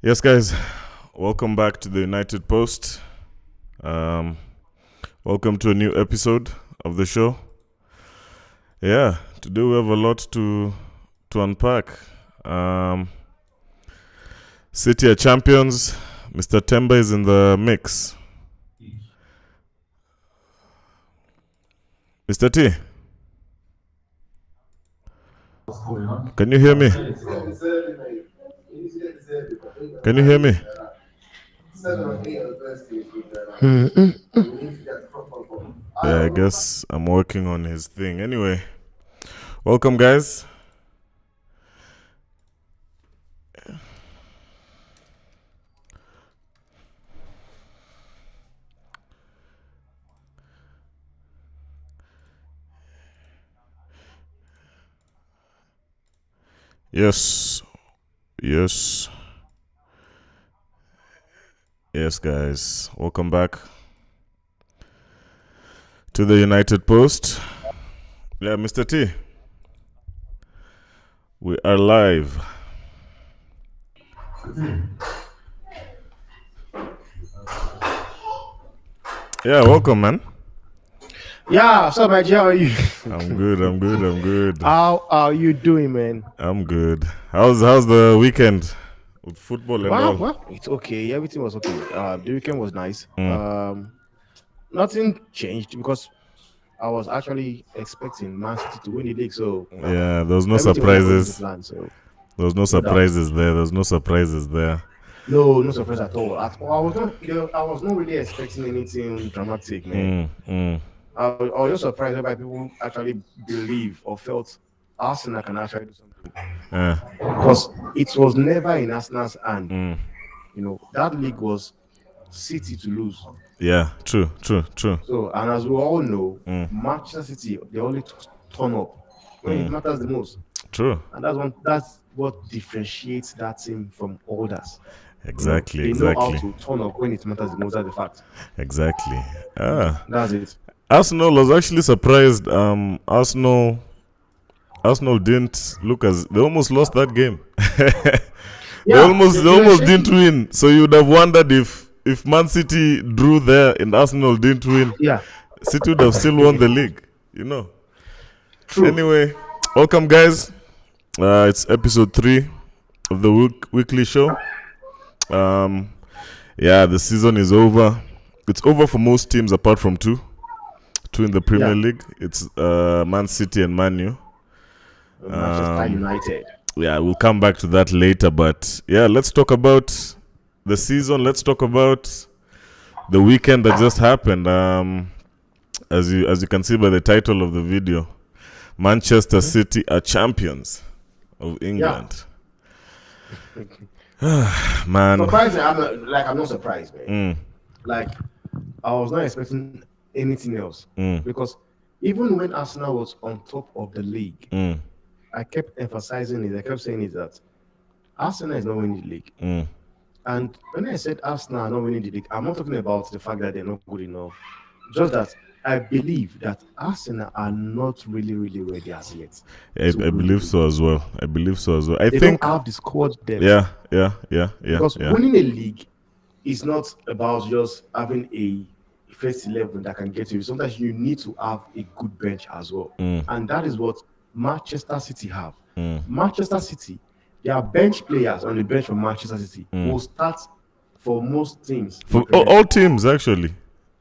Yes, guys, welcome back to the United Post. Welcome to a new episode of the show. Yeah, today we have a lot to unpack. City are champions. Mr. Temba is in the mix. Mr. T, can you hear me? Can you hear me? Yeah, I guess I'm working on his thing. Anyway, welcome, guys. Yes, yes, yes, guys. Welcome back to the United Post. Yeah, Mr. T, we are live. Yeah, welcome, man. Yeah, what's up, my G? How are you? I'm good. How are you doing, man? I'm good. How's the weekend with football and all? Well, it's okay. Everything was okay. The weekend was nice. Nothing changed because I was actually expecting Man City to win the league, so Yeah, there was no everything was according to surprises. plan. So There was no surprises there. There was no surprises there. no surprise at all. I was not really expecting anything dramatic, man. I was just surprised by people actually believe or felt Arsenal can actually do something Yeah. because it was never in Arsenal's hand. That league was City to lose. Yeah, true. So, and as we all know, Manchester City, they only turn up when it matters the most. True. And that's what differentiates that team from others. Exactly. They know how to turn up when it matters the most. That's the fact. Exactly. That's it. Arsenal was actually surprised. Arsenal didn't look as they almost lost that game. They almost didn't win. So you would have wondered if Man City drew there and Arsenal didn't win. Yeah. City would have still won the league. True. Anyway, welcome, guys. It's episode 3 of the weekly show. The season is over. It's over for most teams apart from two in the Premier League. It's Man City and Man U. Manchester United. Yeah, we'll come back to that later. But yeah, let's talk about the season. Let's talk about the weekend that just happened. As you can see by the title of the video, Manchester City are champions of England. Man, Surprising, I'm not surprised, man. Like, I was not expecting anything else because even when Arsenal was on top of the league, I kept emphasizing it. I kept saying it that Arsenal is not winning the league. And when I said Arsenal are not winning the league, I'm not talking about the fact that they're not good enough. Just that I believe that Arsenal are not really ready as yet. I believe so as well. I They think don't have the squad depth. Yeah. Because winning a league is not about just having a first 11 that can get you. Sometimes you need to have a good bench as well. And that is what Manchester City have. Manchester City, their bench players on the bench for Manchester City will start for most teams. For all teams, actually.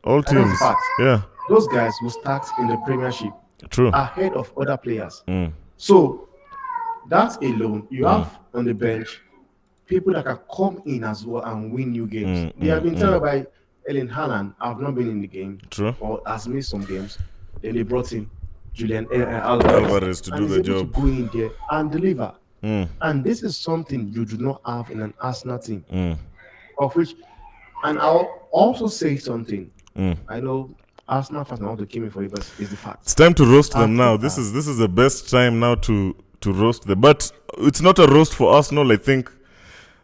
All teams. Yeah. Those guys will start in the Premiership. True. Ahead of other players. So that alone, you have on the bench people that can come in as well and win new games. They have been told by Erling Haaland, I've not been in the game. True. Or has missed some games. Then they brought in Julian Alvarez to do the job. To go in there and deliver. And this is something you do not have in an Arsenal team. Of which, and I'll also say something. I know Arsenal fans want to kill me for it, but it's the fact. It's time to roast them now. This is the best time now to roast them. But it's not a roast for Arsenal. I think,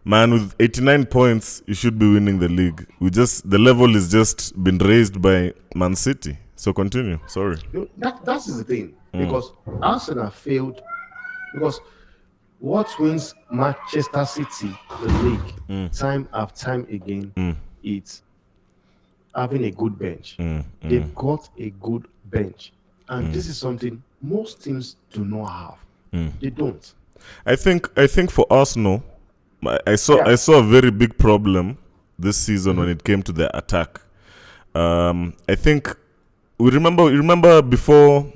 man, with 89 points, you should be winning the league. The level is just been raised by Man City. So continue. Sorry. That is the thing, because Arsenal failed. Because what wins Manchester City the league time after time again? It's having a good bench. They've got a good bench, and this is something most teams do not have. They don't. I think for Arsenal, I Yeah. saw a very big problem this season when it came to their attack. I think we remember before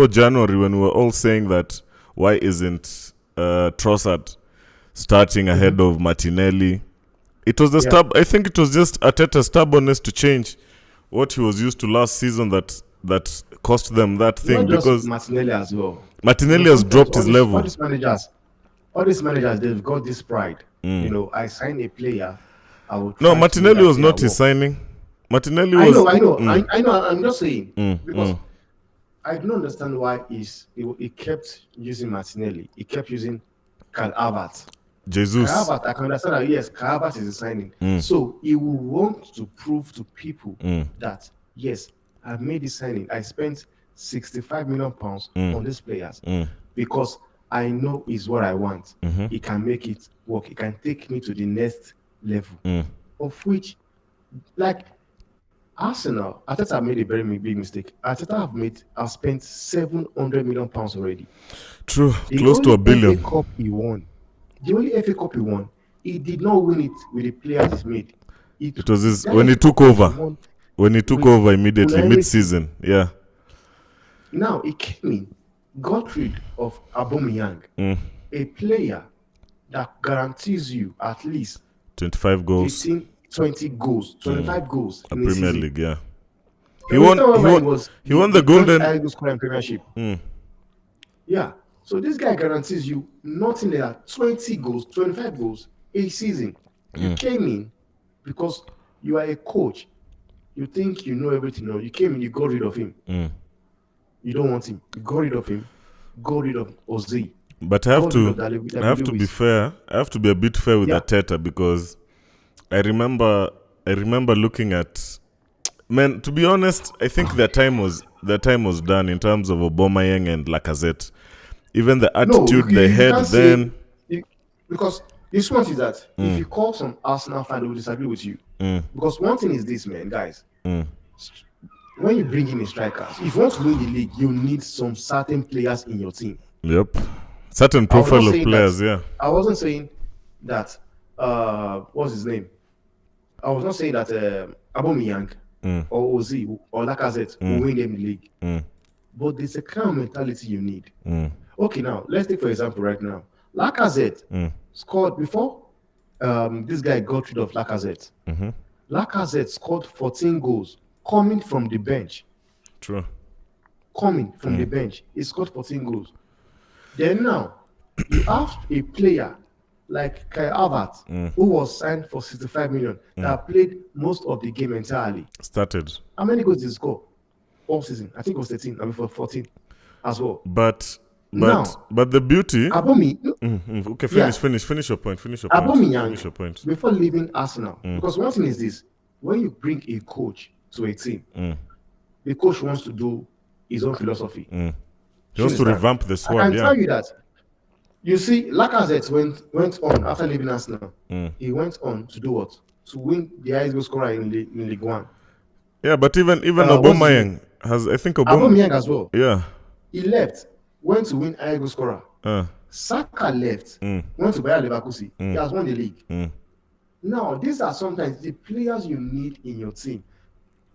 January when we were all saying that why isn't Trossard starting ahead of Martinelli? It was I think it was just Arteta's stubbornness to change what he was used to last season that cost them that thing, Not just because Martinelli as well. Martinelli You know, has sometimes dropped his level. all these managers, they've got this pride. You know, I sign a player, I will. No, try to make Martinelli that was player not his work. signing. Martinelli I was. know. I know. I'm just saying because I don't understand why he kept using Martinelli. He kept using Kai Havertz. Jesus. Kai Havertz, I can understand that. Yes, Kai Havertz is a signing. So he will want to prove to people that yes, I made this signing. I spent 65 million pounds on these players because I know is what I want. He can make it work. He can take me to the next level. Of which, like Arsenal, Arteta made a very big mistake. Arteta have spent 700 million pounds already. True, The close to only $1 billion. FA Cup he won. The only FA Cup he won, he did not win it with the players he made. It was that when he FA took Cup over. won When he took with over immediately, Unai mid-season. Yeah. Now he came in, got rid of Aubameyang, a player that guarantees you at least 25 goals. 15, 20 goals, 25 goals A in the Premier season. League, yeah. He won the golden. Eagles scoring Premiership. Yeah. So this guy guarantees you nothing less than 20 goals, 25 goals a season. You came in because you are a coach. You think you know everything. No, you came in, you got rid of him. You don't want him. You got rid of him. Got rid of Ozzy. But I have to be fair. I have to be a bit fair with Arteta, because I remember looking at, man, to be honest, I think their time was done in terms of Aubameyang and Lacazette. Even the attitude they had then. Because this one is that if you call some Arsenal fan, they will disagree with you. Because one thing is this, man, guys. When you bring in a striker, if you want to win the league, you need some certain players in your team. Yep. Certain profile of players, yeah. I wasn't saying that, what's his name? I was not saying that Aubameyang or Ozzy or Lacazette will win them the league. But there's a kind of mentality you need. Okay, now, let's take for example right now. Lacazette scored before this guy got rid of Lacazette. Lacazette scored 14 goals coming from the bench. True. Coming from the bench. He scored 14 goals. Then now, you have a player like Kai Havertz, who was signed for 65 million, that played most of the game entirely. Started. How many goals did he score all season? I think it was 13, I mean for 14 as well. But the beauty. Okay, finish your point. Aubameyang, before leaving Arsenal, because one thing is this: when you bring a coach to a team, the coach wants to do his own philosophy. He wants to revamp the squad. I can tell you that. You see, Lacazette went on after leaving Arsenal. He went on to do what? To win the highest goal scorer in League One. Yeah, but even Aubameyang has, I think Aubameyang as well. Yeah. He left, went to win highest goal scorer. Saka left, went to Bayer Leverkusen. He has won the league. Now, these are sometimes the players you need in your team.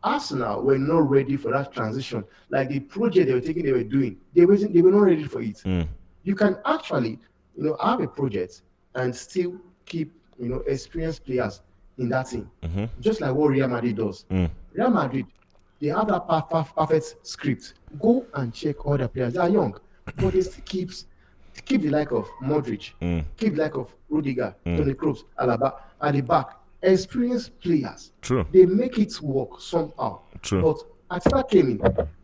Arsenal were not ready for that transition. Like the project they were doing, they were not ready for it. You can actually, have a project and still keep, experienced players in that team. Just like what Real Madrid does. Real Madrid, they have that perfect script. Go and check all the players. They are young, but they still keep the like of Modric, keep the like of Rudiger, Toni Kroos, Alaba at the back. Experienced players. True. They make it work somehow. True. But Arteta came in,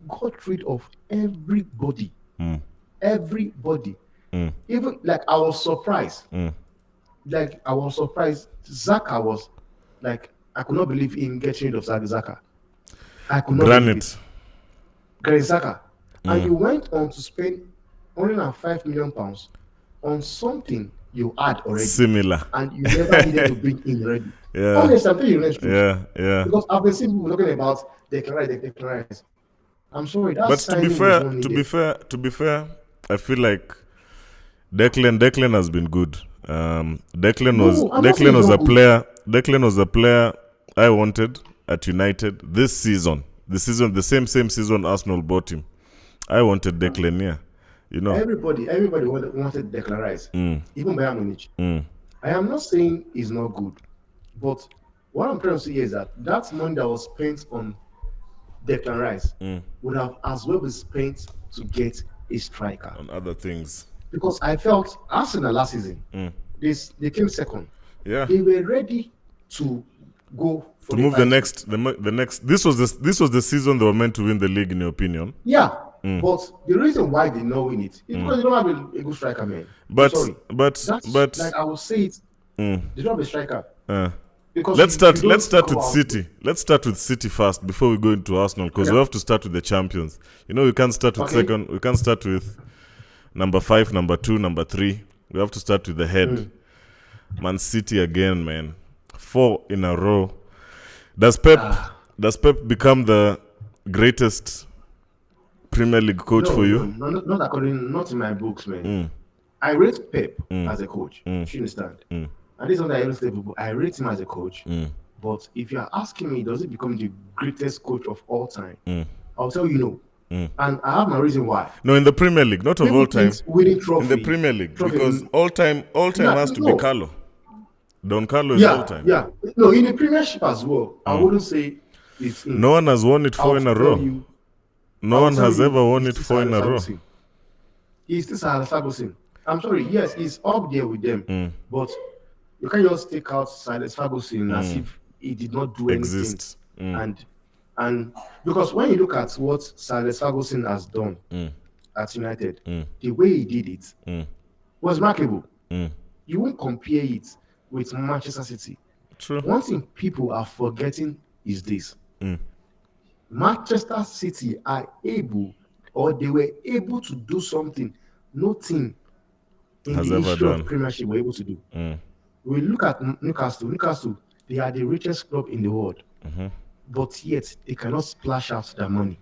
got rid of everybody. Everybody. Even like I was surprised. Zaka was like, I could not believe him getting rid of Zaka. I could not believe it. Granit Xhaka. And you went on to spend £105 million on something you had already. Similar. And you never needed to bring in already. Yeah. Honestly, I'm telling you the truth. Yeah. Because I've been seeing people talking about Declan. I'm sorry, that But signing was not needed. to be fair, I feel like Declan has been good. Declan was a player I wanted at United this season. The same season Arsenal bought him. I wanted Declan, yeah. You know. Everybody wanted Declan Rice, even Bayern Munich. I am not saying he's not good, but what I'm trying to say is that money that was spent on Declan Rice would have as well been spent to get a striker on other things. Because I felt Arsenal last season, they came second. Yeah, they were ready to go for to move the next. This was the season they were meant to win the league, in your opinion. Yeah, but the reason why they not win it is because they don't have a good striker, man. But like I will say it, they don't have a striker. Because let's start with City. Let's start with City first before we go into Arsenal, because we have to start with the champions. You know, we can't start with second. We can't start with number 5, number 2, number 3. We have to start with the head. Man City again, man. 4 in a row. Does Pep become the greatest Premier League coach for you? Not in my books, man. I rate Pep as a coach. You understand? And this is what I always tell people. I rate him as a coach. But if you are asking me, does he become the greatest coach of all time? I'll tell you no. And I have my reason why. No, in the Premier League, not of all time. Winning trophy, in the Premier League, because all time has to be Carlo. Don Carlo is all time. Yeah. No, in the Premiership as well, I wouldn't say it's in. No one has won it 4 in a row. No one has ever won it 4 in a row. He's still Sir Ferguson. I'm sorry, yes, he's up there with them. But you can't just take out Sir Ferguson as if he did not do anything. And because when you look at what Sir Ferguson has done at United, the way he did it was remarkable. You won't compare it with Manchester City. True. One thing people are forgetting is this. Manchester City are able, or they were able to do something no team in the history of Premiership were able to do. We look at Newcastle. Newcastle, they are the richest club in the world. But yet, they cannot splash out their money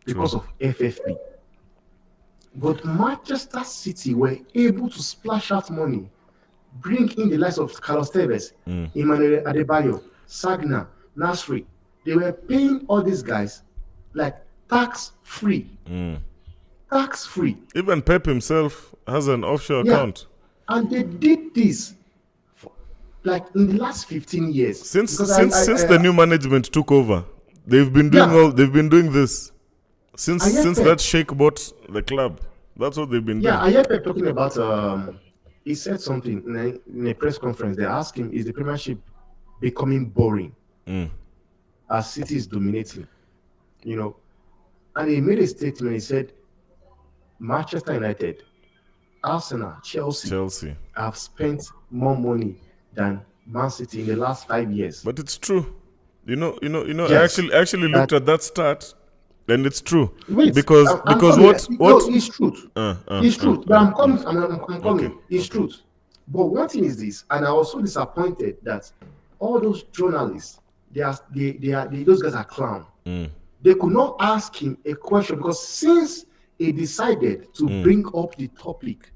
because of FFP. But Manchester City were able to splash out money, bring in the likes of Carlos Tevez, Emmanuel Adebayo, Sagna, Nasri. They were paying all these guys like tax-free. Tax-free. Even Pep himself has an offshore account. And they did this like in the last 15 years. Since the new management took over, they've been doing this. Since that Sheikh bought the club. That's what they've been doing. Yeah, I heard Pep talking about he said something in a press conference. They asked him, is the Premiership becoming boring as City is dominating? You know, and he made a statement. He said, Manchester United, Arsenal, Chelsea have spent more money than Man City in the last 5 years. But it's true. Yes, I actually looked at that stat, and it's true. Because what? No, it's truth. It's truth. But I'm coming. Okay. It's truth. But one thing is this, and I was so disappointed that all those journalists, those guys are clowns. They could not ask him a question because since he decided to bring up the topic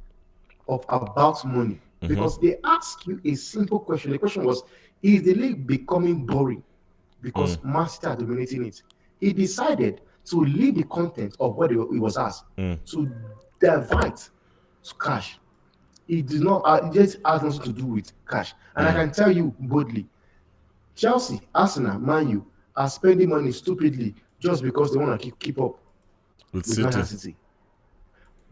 about money, because they ask you a simple question. The question was, is the league becoming boring because Man City are dominating it? He decided to leave the content of what he was asked to divert to cash. It did not. It just has nothing to do with cash. And I can tell you boldly, Chelsea, Arsenal, Man U are spending money stupidly just because they want to keep up with Manchester City.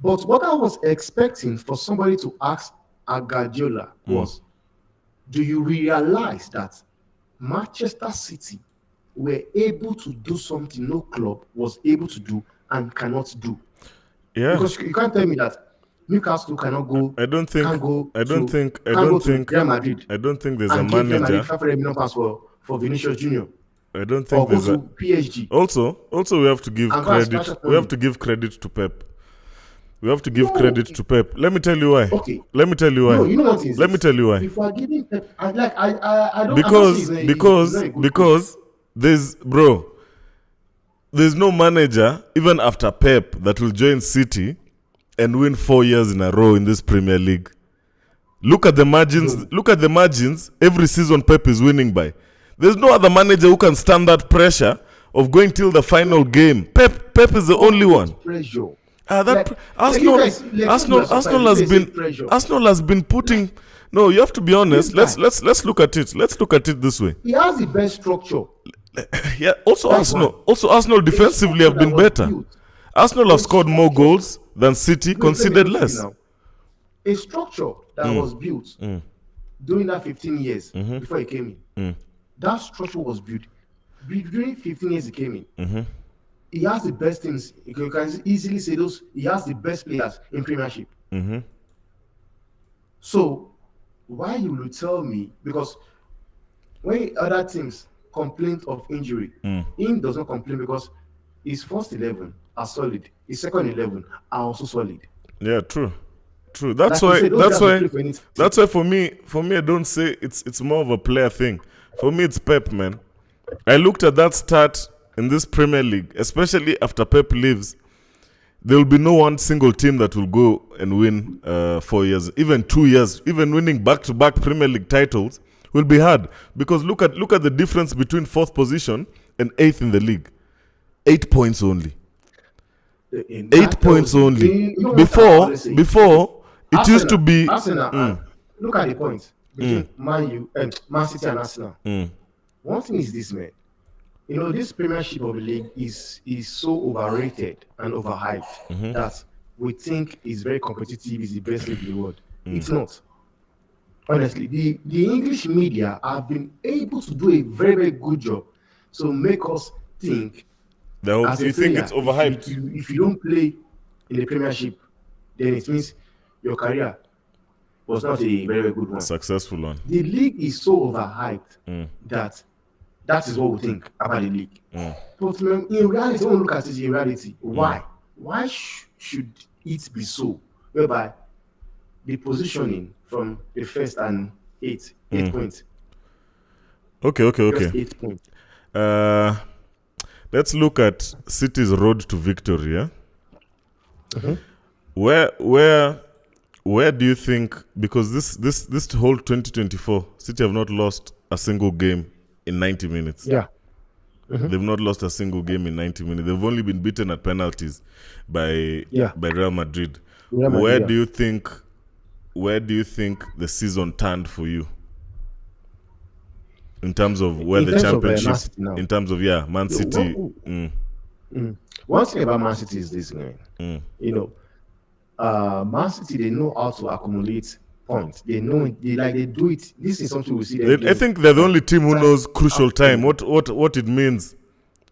But what I was expecting for somebody to ask Guardiola was, do you realize that Manchester City were able to do something no club was able to do and cannot do? Yeah. Because you can't tell me that Newcastle cannot go. I don't think Real Madrid. I don't think there's and a manager. $500 million for Vinicius Junior. I don't think there's a PSG. Also we have to give credit. We have to give credit to Pep. We have to give credit to Pep. Let me tell you why. Okay. Let me tell you why. No, you know what is Let me tell you why. If we are giving Pep, I don't. Because there's no manager even after Pep that will join City and win 4 years in a row in this Premier League. Look at the margins. No. Look at the margins. Every season Pep is winning by. There's no other manager who can stand that pressure of going till the final game. Pep is the only one. Pressure. Arsenal has been putting. No, you have to be honest. Let's look at it. Let's look at it this way. He has the best structure. Yeah. Also Arsenal defensively have been better. Arsenal have scored more goals than City, conceded less. A structure that was built during that 15 years before he came in. That structure was built during 15 years he came in. He has the best things. You can easily say those. He has the best players in Premiership. So why you will tell me? Because when other teams complain of injury, he does not complain because his first 11 are solid. His second 11 are also solid. Yeah, true. That's why for me I don't say it's more of a player thing. For me it's Pep, man. I looked at that start in this Premier League, especially after Pep leaves. There will be no one single team that will go and win 4 years, even 2 years, even winning back-to-back Premier League titles will be hard, because look at the difference between 4th position and 8th in the league. 8 points only. 8 points only. Before it Arsenal, used to be. Arsenal. Look at the points between Man City and Arsenal. One thing is this, man. This Premiership of the league is so overrated and overhyped that we think is very competitive, is the best league in the world. It's not. Honestly, the English media have been able to do a very, very good job to make us think. You think it's overhyped? If you don't play in the Premiership, then it means your career was not a very, very good one. Successful one. The league is so overhyped that is what we think about the league. But in reality, when we look at it in reality, why? Why should it be so? Whereby the positioning from the first and 8 points. Okay. Just 8 points. Let's look at City's road to victory. Yeah? Where do you think? Because this whole 2024, City have not lost a single game in 90 minutes. Yeah. They've not lost a single game in 90 minutes. They've only been beaten at penalties by Real Madrid. Where do you think the season turned for you? In terms of where the championship, in terms of Man City. One thing about Man City is this, man. Man City, they know how to accumulate points. They know they do it. This is something we see. I think they're the only team who knows crucial time. What it means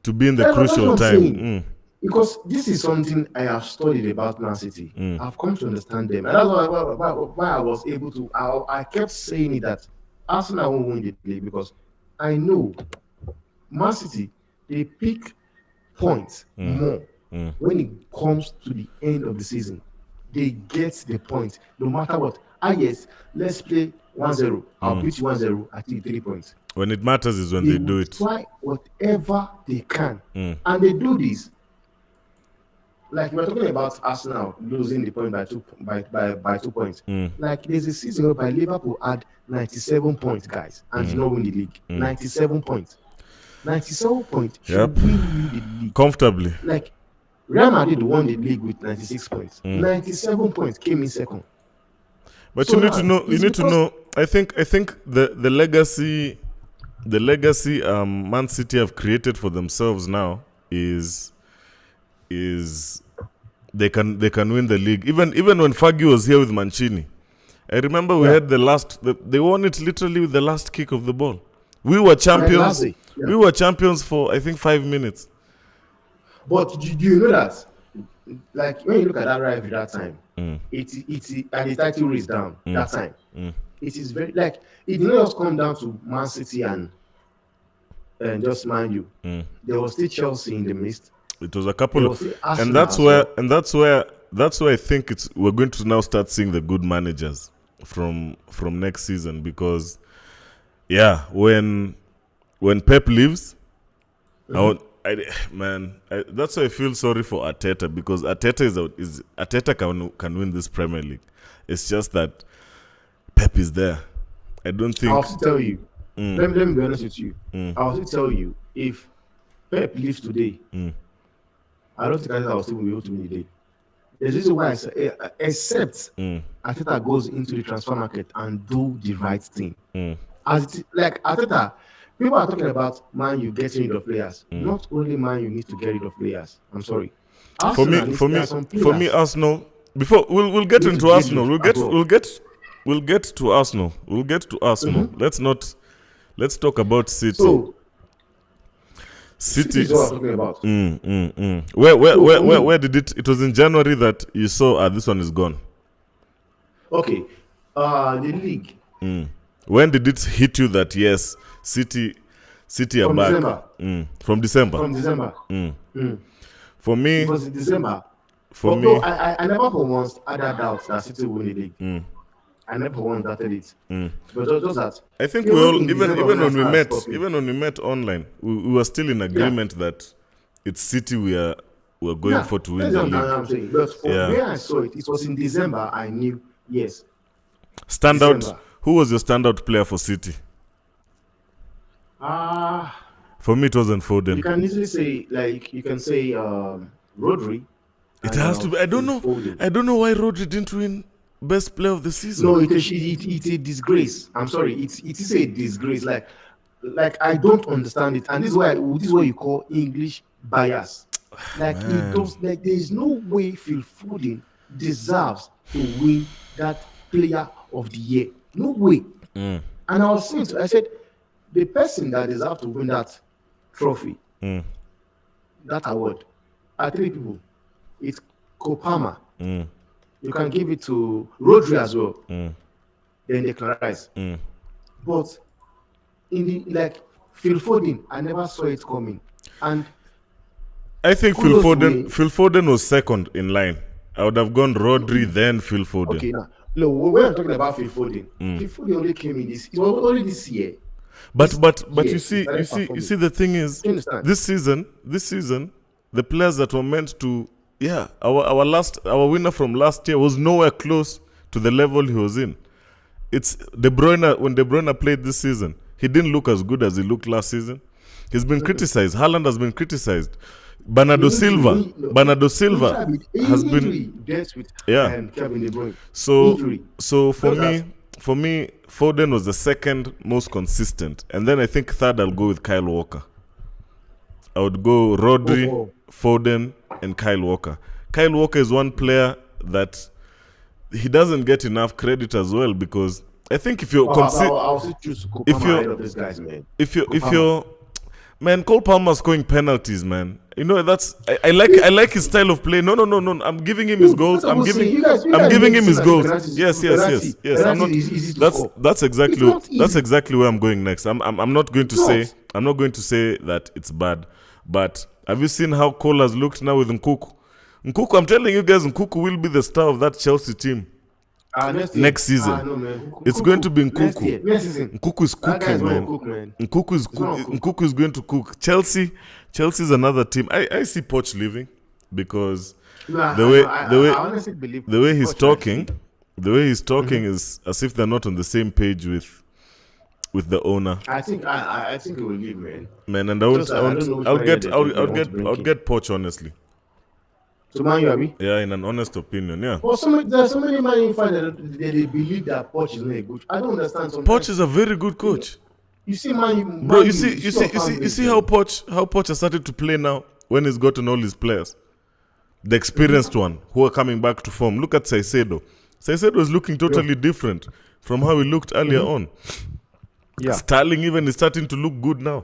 to be in the crucial time. Because this is something I have studied about Man City. I've come to understand them, and that's why I was able to. I kept saying it that Arsenal won't win the league, because I know Man City, they pick points more when it comes to the end of the season. They get the point no matter what. Yes, let's play 1-0. I'll beat you 1-0 at 3 points. When it matters is when they do it. Try whatever they can, and they do this. Like we're talking about Arsenal losing the point by 2 points. Like there's a season whereby Liverpool had 97 points, guys, and did not win the league. 97 points. 97 points should win you the league comfortably. Like Real Madrid won the league with 96 points. 97 points came in second. But so you need to know. I think the legacy Man City have created for themselves now is they can win the league. Even when Fergie was here with Mancini, I remember we had they won it literally with the last kick of the ball. We were champions. We were champions for I think 5 minutes. But do you know that? Like when you look at that rivalry that time, and the title race down that time, it is very like it did not just come down to Man City and just Man U. There was still Chelsea in the midst. It was a couple of, and that's where that's why I think we're going to now start seeing the good managers from next season, because when Pep leaves, that's why I feel sorry for Arteta, because Arteta can win this Premier League. It's just that Pep is there. I don't think. I'll tell you. Let me be honest with you. I'll tell you, if Pep leaves today, I don't think Arteta will still be able to win the league. There's a reason why I say, except Arteta goes into the transfer market and do the right thing. Like Arteta, people are talking about Man U getting rid of players. Not only Man U needs to get rid of players. I'm sorry. For me, Arsenal. Before we'll get into Arsenal. We'll get to Arsenal. We'll get to Arsenal. Let's talk about City. So, City is what I'm talking about. Where did it was in January that you saw this one is gone. Okay. The league. When did it hit you that yes, City are From back? December. From December. From December. For me, it was in December. For Although me, I never for once had a doubt that City will win the league. I never for once doubted it. But just that. I think we all, even when we met online, we were still in agreement that it's City we're going for to win the league. I'm saying. But where I saw it, it was in December. I knew, yes. Standout. December. Who was your standout player for City? For me, it wasn't Foden. You can easily say, Rodri. It has to be. I don't know. Foden. I don't know why Rodri didn't win best player of the season. No, it's a disgrace. I'm sorry. It is a disgrace. Like I don't understand it, and this is what you call English bias. Like it does. Like there is no way Phil Foden deserves to win that Player of the Year. No way. And I was saying, I said, the person that deserves to win that trophy, that award, are three people. It's Kopama. You can give it to Rodri as well. Then Declan Rice. But in the Phil Foden, I never saw it coming. And I think Phil Foden was second in line. I would have gone Rodri, then Phil Foden. Okay, now look, when I'm talking about Phil Foden, Phil Foden only came in this. It was only this year. But you see, the thing is, this season, the players that were meant to, our winner from last year was nowhere close to the level he was in. It's De Bruyne. When De Bruyne played this season, he didn't look as good as he looked last season. He's been criticized. Haaland has been criticized. Bernardo Silva has been Kevin De Bruyne. So for me, Foden was the second most consistent, and then I think third I'll go with Kyle Walker. I would go Rodri, Foden, and Kyle Walker. Kyle Walker is one player that he doesn't get enough credit as well, because I think if you're man, Cole Palmer scoring penalties, man. You know, that's I like his style of play. No. I'm giving him his goals. I'm giving him his goals. Yes. I'm not. That's exactly where I'm going next. I'm not going to say that it's bad, but have you seen how Cole has looked now with Nkunku? Nkunku, I'm telling you guys, Nkunku will be the star of that Chelsea team. Next season, it's going to be Nkunku. Nkunku is cooking, man. Nkunku is going to cook. Chelsea is another team. I see Poch leaving because the way he's talking is as if they're not on the same page with the owner. I think he will leave, man. And I'll get Poch, honestly. So Man U, Abi? Yeah, in an honest opinion, yeah. Well, there are so many Man U fans that they believe that Poch is not a good. I don't understand. Poch is a very good coach. You see, Man U, bro. You see how Poch has started to play now when he's gotten all his players, the experienced one who are coming back to form. Look at Caicedo. Caicedo is looking totally different from how he looked earlier on. Yeah, Sterling even is starting to look good now.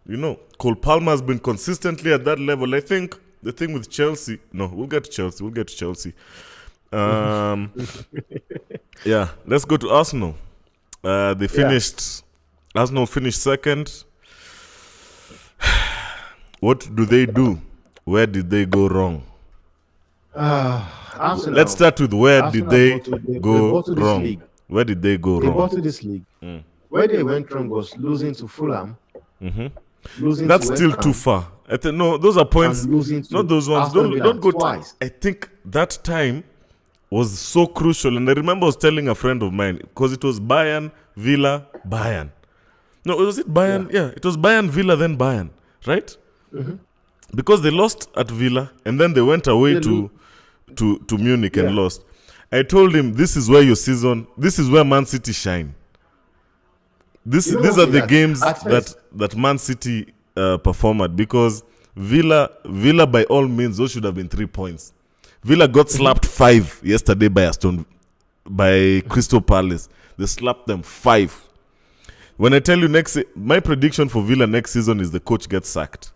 You know, Cole Palmer has been consistently at that level. I think. The thing with Chelsea, we'll get to Chelsea. Yeah, let's go to Arsenal. Arsenal finished second. What do they do? Where did they go wrong? Arsenal. Let's start with where did they go bought to this wrong? league. Where did they go They wrong? bought to this league. Where they went wrong was losing to Fulham. Losing That's to still West too Ham, far. No, those are points. and losing to Not those ones. Aston Villa Don't go. twice. I think that time was so crucial, and I remember I was telling a friend of mine because it was Bayern, Villa, Bayern. No, was it Bayern? Yeah, it was Bayern, Villa, then Bayern, right? Because they lost at Villa and then they went away to Munich and lost. I told him, this is where your season, this is where Man City shine. These are the games that Man City perform at, because Villa by all means, those should have been 3 points. Villa got slapped 5 yesterday by Crystal Palace. They slapped them 5. When I tell you my prediction for Villa next season is the coach gets sacked.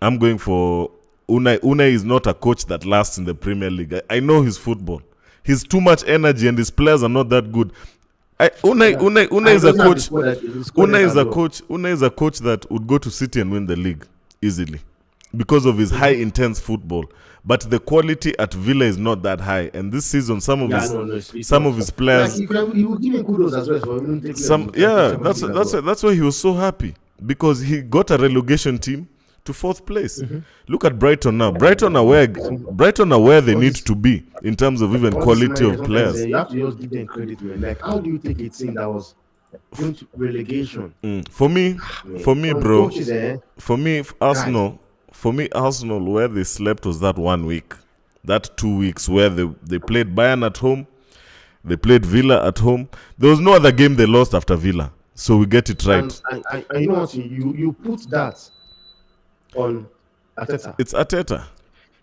I'm going for Unai. Unai is not a coach that lasts in the Premier League. I know his football. He's too much energy and his players are not that good. Unai is a coach. Unai is a coach that would go to City and win the league easily because of his high intense football. But the quality at Villa is not that high. And this season, some of his players, you will give him kudos as well for that's why he was so happy, because he got a relegation team to 4th place. Look at Brighton now. Brighton are where they need to be in terms of even quality of players. You have to just give them credit, man. Like, how do you take a team that was going to relegation? For me, bro. Coaches, For me, Arsenal, where they slept was that 1 week, that 2 weeks where they played Bayern at home, they played Villa at home. There was no other game they lost after Villa, so we get it right. And you know what? You put that on Arteta. It's Arteta,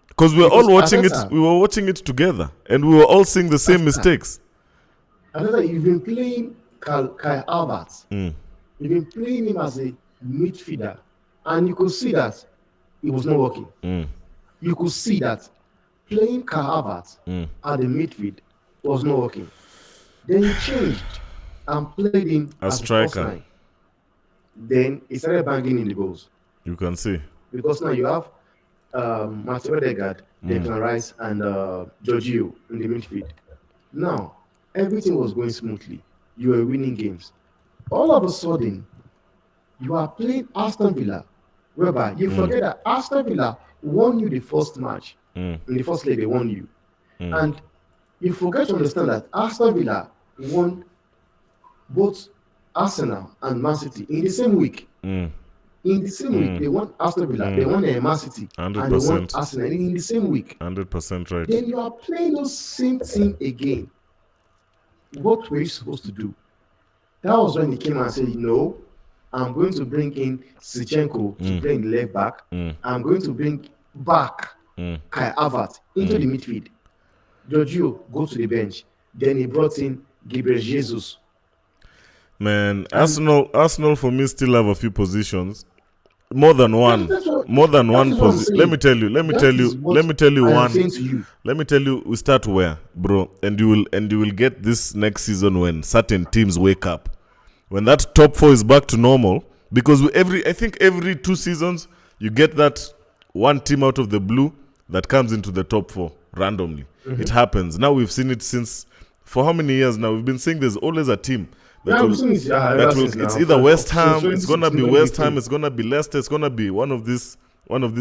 because we were all watching it. We were watching it together, and we were all seeing the same mistakes. Arteta, you've been playing Kai Havertz. You've been playing him as a midfielder, and you could see that it was not working. You could see that playing Kai Havertz at the midfield was not working. Then he changed and played him as striker. Then he started banging in the goals. You can see. Because now you have Martin Odegaard, Declan Rice, and Jorginho in the midfield. Now, everything was going smoothly. You were winning games. All of a sudden, you are playing Aston Villa, whereby you forget that Aston Villa won you the first match. In the first leg, they won you. And you forget to understand that Aston Villa won both Arsenal and Man City in the same week. In the same week, they won Aston Villa, they won Man City, 100%. And they won Arsenal in the same week. 100% right. Then you are playing the same thing again. What were you supposed to do? That was when he came and said, no, I'm going to bring in Zinchenko to play in the left back. I'm going to bring back Kai Havertz into the midfield. Jorginho, go to the bench. Then he brought in Gabriel Jesus. Man, Arsenal for me still have a few positions. More than one position. Let me tell you, we start where, bro, and you will get this next season when certain teams wake up. When that top 4 is back to normal, because I think every 2 seasons you get that one team out of the blue that comes into the top 4 randomly. It happens. Now we've seen it for how many years now? We've been saying there's always a team it's either West Ham, it's gonna be West Ham, it's gonna be Leicester, it's gonna be one of these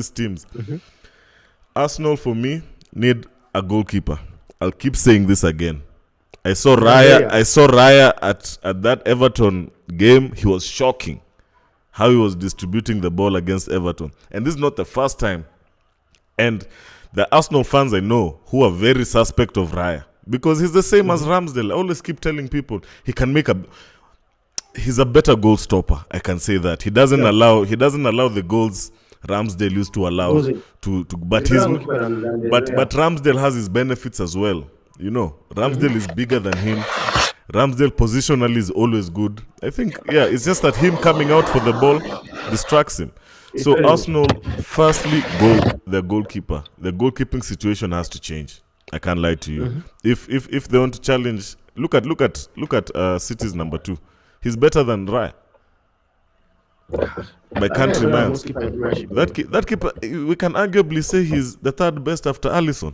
teams. Arsenal for me need a goalkeeper. I'll keep saying this again. I saw Raya at that Everton game. He was shocking how he was distributing the ball against Everton. And this is not the first time. And the Arsenal fans I know who are very suspect of Raya, because he's the same as Ramsdale. I always keep telling people he's a better goal stopper. I can say that. He doesn't allow the goals Ramsdale used to allow but Ramsdale has his benefits as well. You know, Ramsdale is bigger than him. Ramsdale positionally is always good. I think, it's just that him coming out for the ball distracts him. So Arsenal, firstly, their goalkeeper. The goalkeeping situation has to change. I can't lie to you. If they want to challenge, look at City's number 2. He's better than Raya. By country miles. That keeper, we can arguably say he's the 3rd best after Alisson.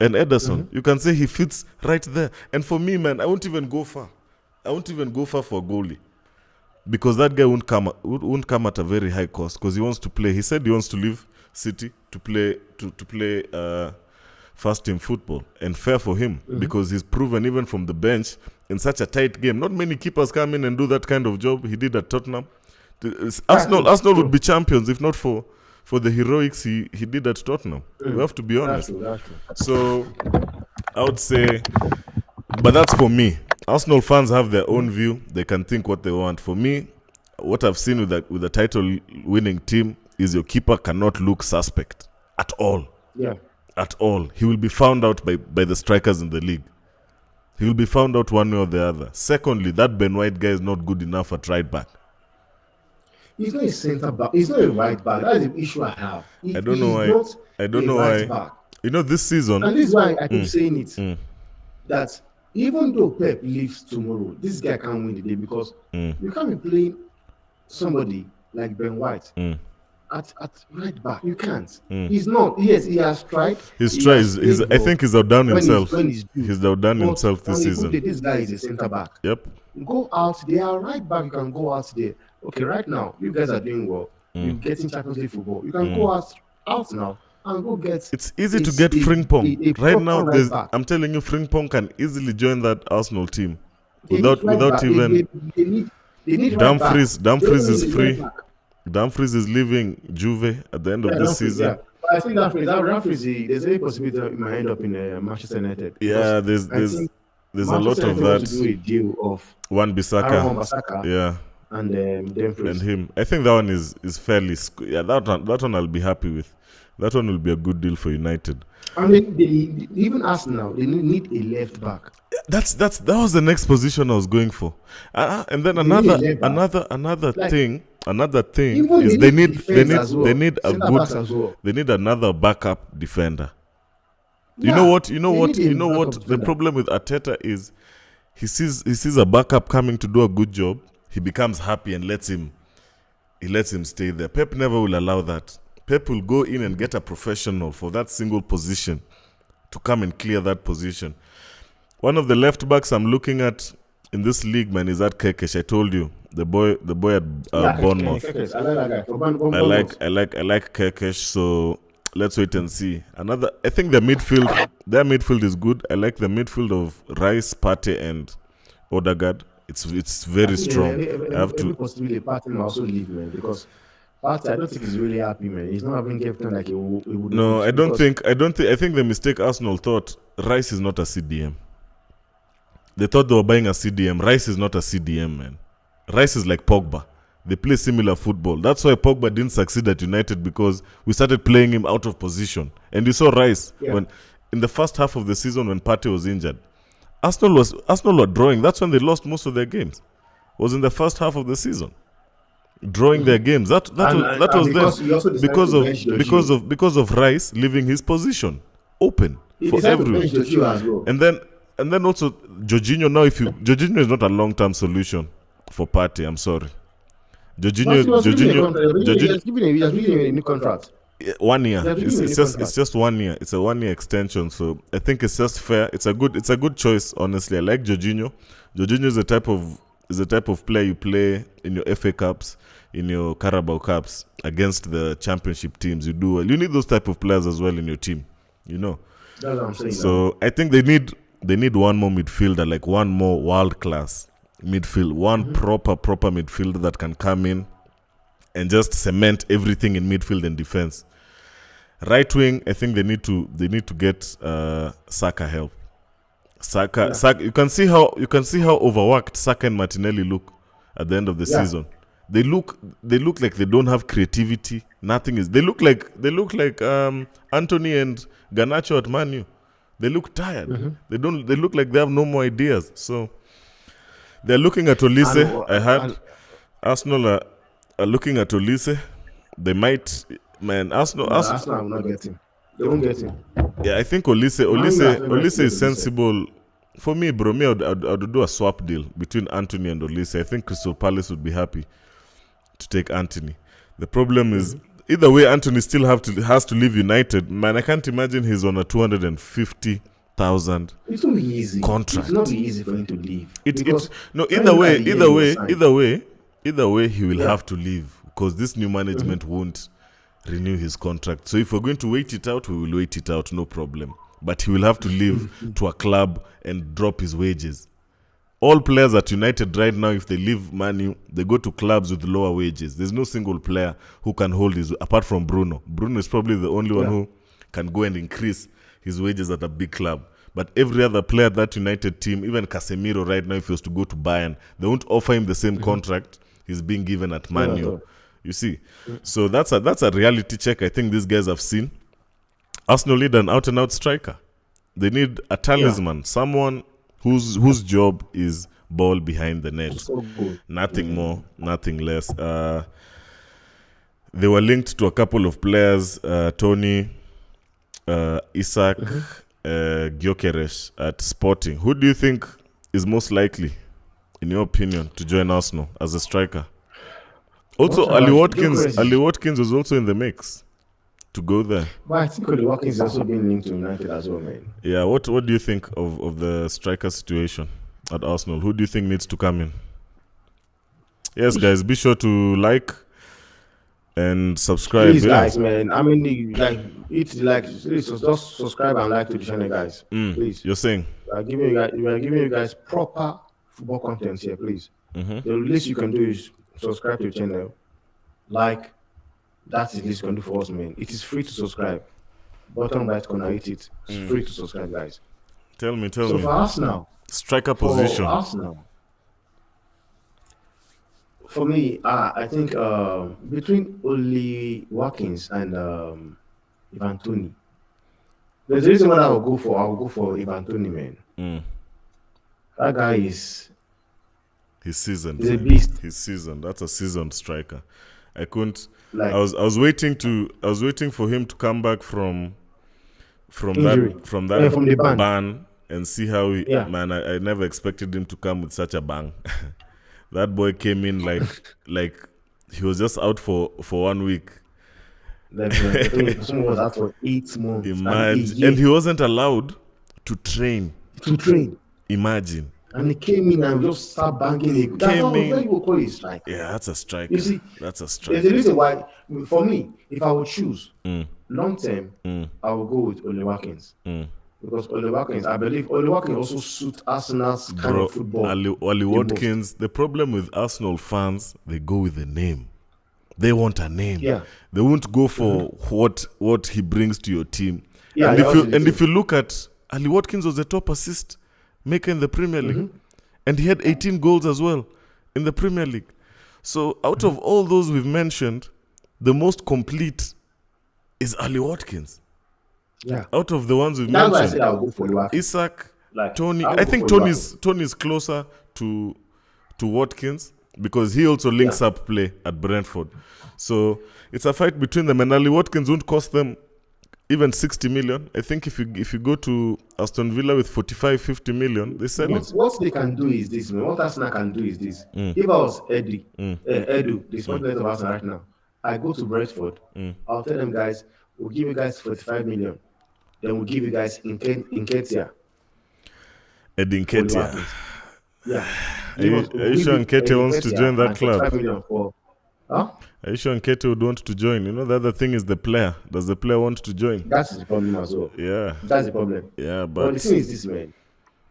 and Ederson. You can say he fits right there. And for me, man, I won't even go far. I won't even go far for a goalie. Because that guy won't come at a very high cost because he wants to play. He said he wants to leave City to play first team football, and fair for him because he's proven even from the bench in such a tight game. Not many keepers come in and do that kind of job he did at Tottenham. Arsenal would be champions if not for the heroics he did at Tottenham. We have to be honest. That's true. So I would say, but that's for me. Arsenal fans have their own view. They can think what they want. For me, what I've seen with the title-winning team is your keeper cannot look suspect at all. Yeah. At all. He will be found out by the strikers in the league. He will be found out one way or the other. Secondly, that Ben White guy is not good enough at right back. He's not a centre back. He's not a right back. That's the issue I have. I don't know why. Back. You know, this season... And this is why I keep saying it. That even though Pep leaves tomorrow, this guy can't win the day because you can't be playing somebody like Ben White at right back. You can't. He's not. Yes, he has tried. I think he's outdone himself. He's outdone himself this season. This guy is a centre back. Yep. Go out there, right back. You can go out there. Okay, right now you guys are doing well. You're getting Champions League football. You can go out now. And go get. It's easy to get Frimpong right now. I'm telling you, Frimpong can easily join that Arsenal team without even. They need Dumfries is free. Dumfries is leaving Juve at the end of this season. Yeah. But I think Dumfries, there's a possibility he might end up in Manchester United. Yeah, there's a lot of that. To do a deal of Wan-Bissaka. Yeah. And Dumfries. And him. I think that one is fairly. Yeah, that one I'll be happy with. That one will be a good deal for United. I mean, even Arsenal, they need a left back. That was the next position I was going for. And then another thing is they need another backup defender. You know what? The problem with Arteta is he sees a backup coming to do a good job. He becomes happy and lets him stay there. Pep never will allow that. Pep will go in and get a professional for that single position to come and clear that position. One of the left backs I'm looking at in this league, man, is that Kekesh. I told you, the boy at Bournemouth. Kekesh. I like that guy. I like Kekesh. So let's wait and see. I think their midfield is good. I like the midfield of Rice, Partey, and Odegaard. It's very strong. I have to. Possibly Partey will also leave, man, because Partey, I don't think he's really happy, man. He's not having captain like he would. No, I think the mistake Arsenal thought, Rice is not a CDM. They thought they were buying a CDM. Rice is not a CDM, man. Rice is like Pogba. They play similar football. That's why Pogba didn't succeed at United, because we started playing him out of position. And you saw Rice when in the first half of the season when Partey was injured. Arsenal were drawing. That's when they lost most of their games. It was in the first half of the season. Drawing their games. That was them because of Rice leaving his position open for everyone. And then also Jorginho. Now, Jorginho is not a long-term solution for Partey. I'm sorry. Jorginho. He has given a new contract. 1 year. It's just 1 year. It's a 1 year extension. So I think it's just fair. It's a good choice. Honestly, I like Jorginho. Jorginho is the type of player you play in your FA Cups, in your Carabao Cups against the championship teams. You do well. You need those type of players as well in your team. You know. That's what I'm saying. So I think they need one more midfielder, like one more world class midfield, one proper midfielder that can come in and just cement everything in midfield and defense. Right wing, I think they need to get Saka help. Saka, you can see how overworked Saka and Martinelli look at the end of the season. They look like they don't have creativity. Nothing is. They look like Anthony and Garnacho at Man U. They look tired. They look like they have no more ideas. So they're looking at Olise. Arsenal are looking at Olise. They might, man. Arsenal will not get him. They won't get him. Yeah, I think Olise is sensible. For me, bro, I'd do a swap deal between Anthony and Olise. I think Crystal Palace would be happy to take Anthony. The problem is either way, Anthony still has to leave United. Man, I can't imagine he's on a 250,000 It's not easy. contract. It's not easy for him to leave. Either way, he will have to leave because this new management won't renew his contract. So if we're going to wait it out, we will wait it out, no problem. But he will have to leave to a club and drop his wages. All players at United right now, if they leave Man U, they go to clubs with lower wages. There's no single player who can hold his, apart from Bruno. Bruno is probably the only one who can go and increase his wages at a big club. But every other player at that United team, even Casemiro right now, if he was to go to Bayern, they won't offer him the same contract he's being given at Man U. You see? So that's a reality check I think these guys have seen. Arsenal need an out-and-out striker. They need a talisman, someone whose job is ball behind the net. So Nothing more, nothing less. They were linked to a couple of players, Tony, Isak, Gyökeres at Sporting. Who do you think is most likely, in your opinion, to join Arsenal as a striker? Also, Ali Watkins was also in the mix to go there. But I think Ali Watkins is also being linked to United as well, man. Yeah, what do you think of the striker situation at Arsenal? Who do you think needs to come in? Yes, guys, be sure to like and subscribe. Please, guys, man. I mean, just subscribe and like to the channel, guys. Please. You're saying? We are giving you guys proper football content here, please. The least you can do is subscribe to the channel, like. That's the least you can do for us, man. It is free to subscribe. Bottom right corner, hit it. It's free to subscribe, guys. Tell me. So for Arsenal, striker position. For me, I think between Oli Watkins and Ivan Toney, there's a reason why I will go for Ivan Toney, man. That guy is. He's seasoned. He's a beast. He's seasoned. That's a seasoned striker. I couldn't. I was waiting for him to come back from that ban and see how he. Yeah. Man, I never expected him to come with such a bang. That boy came in like he was just out for 1 week. Someone was out for 8 months. Imagine, and he wasn't allowed to train. Imagine. And he came in and just started banging. Yeah, that's a striker. You see, that's a striker. There's a reason why, for me, if I would choose long term, I will go with Oli Watkins. Because Oli Watkins, I believe Oli Watkins also suits Arsenal's kind of football. Oli Watkins, the problem with Arsenal fans, they go with the name. They want a name. Yeah. They won't go for what he brings to your team. Yeah, and if you look at Oli Watkins was the top assist maker in the Premier League. And he had 18 goals as well in the Premier League. So out of all those we've mentioned, the most complete is Ali Watkins. Yeah. Out of the ones we've mentioned, I said I'll go for Isak, Tony. I think Tony's closer to Watkins because he also links up play at Brentford. So it's a fight between them, and Ali Watkins won't cost them even 60 million. I think if you go to Aston Villa with 45-50 million, they sell it. What they can do is this, man. What Arsenal can do is this. If I was Edu, the spotlight of Arsenal right now, I go to Brentford. I'll tell them, guys, we'll give you guys 45 million. Then we'll give you guys Nketiah. Eddie Nketiah. Yeah. Are you sure Nketiah wants to join that club? Are you sure Nketiah would want to join? You know, the other thing is the player. Does the player want to join? That's the problem as well. Yeah. That's the problem. Yeah, but the thing is this, man.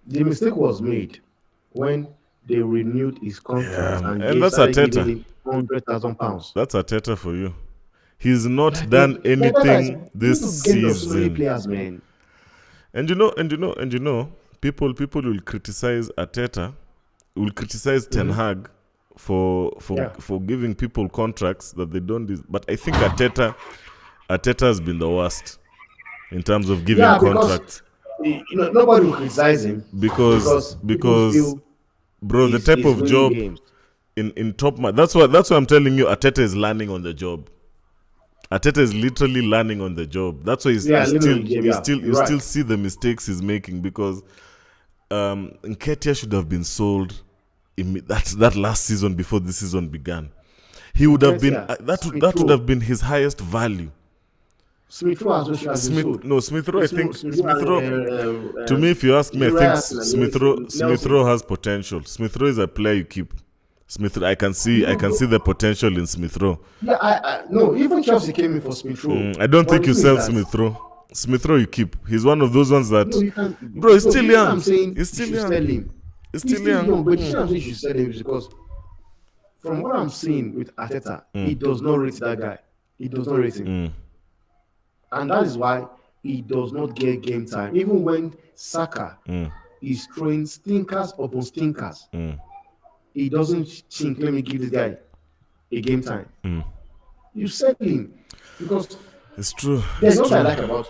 The mistake was made when they renewed his contract and that's Arteta. £100,000. That's Arteta for you. He's not done anything this season. Players, man. And you know, people will criticize Arteta, will criticize Ten Hag for giving people contracts that they don't. But I think Arteta has been the worst in terms of giving contracts. Nobody will criticize him because bro, the type of job in top. That's why I'm telling you, Arteta is learning on the job. Arteta is literally learning on the job. That's why you still see the mistakes he's making because Nketiah should have been sold in that last season before this season began. he would have been Nketiah, that would have been his highest value. Smith Rowe has been sold. Smith Rowe. I think Smith Smith Rowe, Rowe. To me, if you ask me, I think Smith Rowe has potential. Smith Rowe is a player you keep. I can see the potential in Smith Rowe. Yeah, no, even Chelsea came in for Smith Rowe. I don't think you sell Smith Rowe. Smith Rowe you keep. He's one of those ones that. No, you can't. Bro, he's still young. I'm saying he's still young. Sell him. He's still young. But the reason I'm saying you should sell him is because from what I'm seeing with Arteta, he does not rate that guy. He does not rate him. And that is why he does not get game time. Even when Saka is throwing stinkers upon stinkers, he doesn't think, let me give this guy a game time. You sell him because it's true. There's what I like about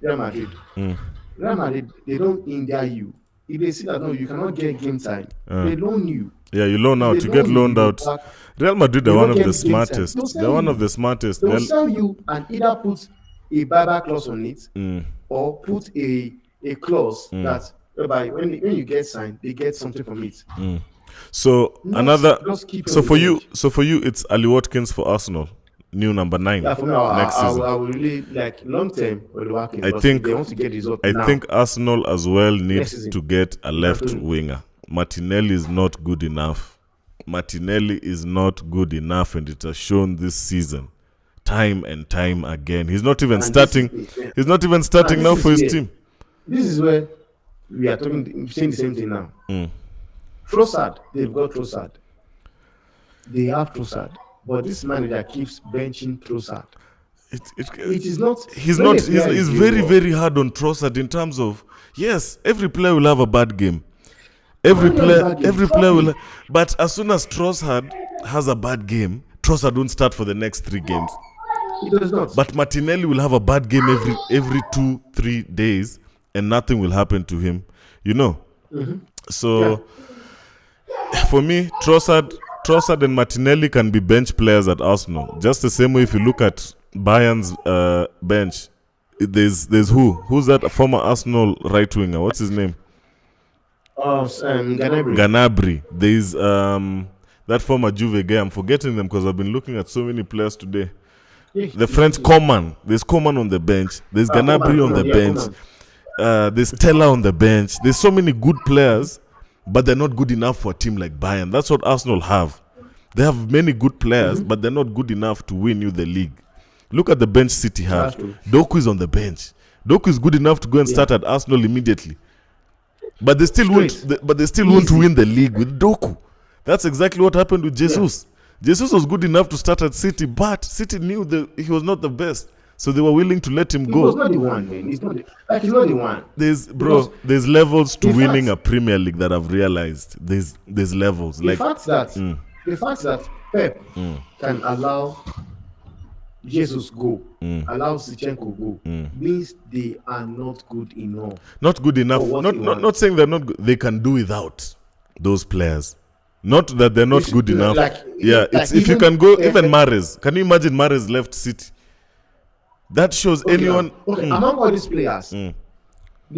Real Madrid. Real Madrid, they don't hinder you. If they see that no, you cannot get game time, they loan you. Yeah, you loan out. You get loaned out. Real Madrid are one of the smartest. They're one of the smartest. They'll sell you and either put a buyback clause on it or put a clause that whereby when you get signed, they get something from it. So for you, it's Ali Watkins for Arsenal, new number 9. Yeah, for me, next season. I will really like long term Ali Watkins. I think they want to get results. I think Arsenal as well needs to get a left winger. Martinelli is not good enough. Martinelli is not good enough, and it has shown this season, time and time again. He's not even starting. He's not even starting now for his team. This is where we are saying the same thing now. Trossard, they've got Trossard. They have Trossard, but this manager keeps benching Trossard. It is not. He's not. He's very, very hard on Trossard in terms of yes, every player will have a bad game. Every player will. But as soon as Trossard has a bad game, Trossard won't start for the next 3 games. He does not. But Martinelli will have a bad game every 2-3 days, and nothing will happen to him. You know. So for me, Trossard and Martinelli can be bench players at Arsenal. Just the same way if you look at Bayern's bench, there's who's that former Arsenal right winger? What's his name? Gnabry. There's that former Juve guy. I'm forgetting them because I've been looking at so many players today. The French Coman. There's Coman on the bench. There's Gnabry on the bench. There's Stella on the bench. There's so many good players, but they're not good enough for a team like Bayern. That's what Arsenal have. They have many good players, but they're not good enough to win you the league. Look at the bench City have. Doku is on the bench. Doku is good enough to go and start at Arsenal immediately. But they still won't. But they still won't win the league with Doku. That's exactly what happened with Jesus. Jesus was good enough to start at City, but City knew that he was not the best, so they were willing to let him go. He was not the one, man. He's not the one. There's levels to winning a Premier League that I've realized. There's levels. The fact that Pep can allow Jesus go, allow Zinchenko go, means they are not good enough. Not good enough. Not saying they're not good. They can do without those players. Not that they're not good enough. If you can go, even Mahrez. Can you imagine Mahrez left City? That shows anyone. Among all these players, the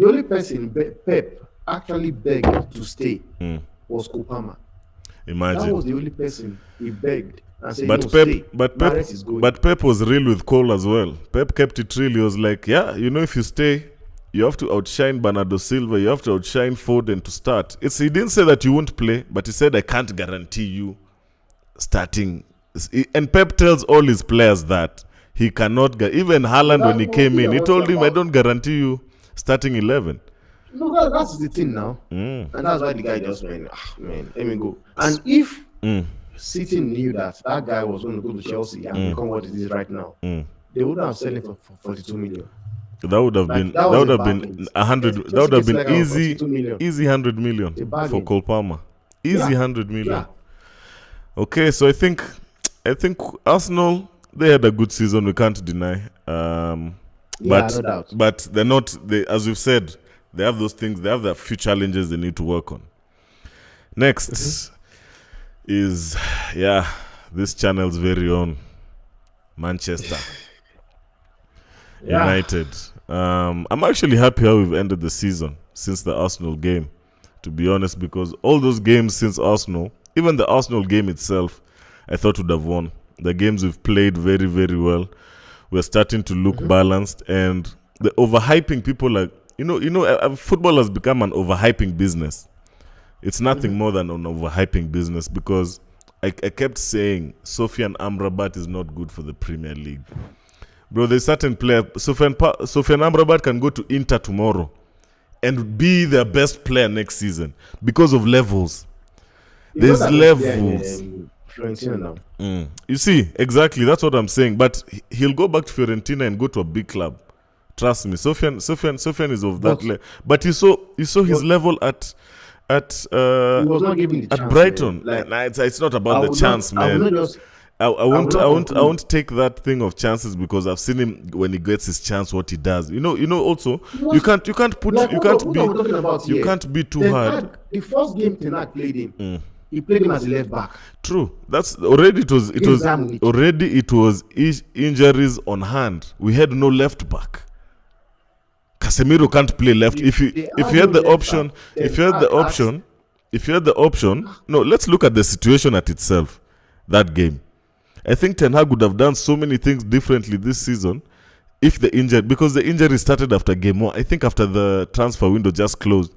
only person Pep actually begged to stay was Kopama. Imagine. That was the only person he begged. But Pep was real with Cole as well. Pep kept it real. He was like, if you stay, you have to outshine Bernardo Silva. You have to outshine Foden to start. He didn't say that you won't play, but he said, I can't guarantee you starting. And Pep tells all his players that he cannot. Even Haaland, when he came in, he told him, I don't guarantee you starting 11. No, that's the thing now. And that's why the guy just went, let me go. And if City knew that guy was going to go to Chelsea and become what it is right now, they would have sold him for 42 million. That would have been 100. That would have been easy 100 million for Cole Palmer. Easy 100 million. Yeah. Okay, so I think Arsenal, they had a good season. We can't deny. No doubt. But they're not. As we've said, they have those things. They have the few challenges they need to work on. Next is this channel's very own Manchester United. I'm actually happy how we've ended the season since the Arsenal game, to be honest, because all those games since Arsenal, even the Arsenal game itself, I thought would have won. The games we've played very, very well. We're starting to look balanced, and the overhyping people are, football has become an overhyping business. It's nothing more than an overhyping business, because I kept saying Sofian Amrabat is not good for the Premier League. Bro, there's certain player, Sofian Amrabat can go to Inter tomorrow and be their best player next season because of levels. There's levels. Fiorentina now. You see, exactly, that's what I'm saying. But he'll go back to Fiorentina and go to a big club. Trust me, Sofian is of that level. But you saw his level at he was not given the at chance, Brighton. man. Like, it's not about the chance, man. I won't take that thing of chances, because I've seen him when he gets his chance, what he does. Also, you can't be too hard. The first game Ten Hag played him, he played him as a left back. True. That's already it was injuries on hand. We had no left back. Casemiro can't play left. If you had the option, no, let's look at the situation at itself. That game, I think Ten Hag would have done so many things differently this season if because the injury started after game 1. I think after the transfer window just closed,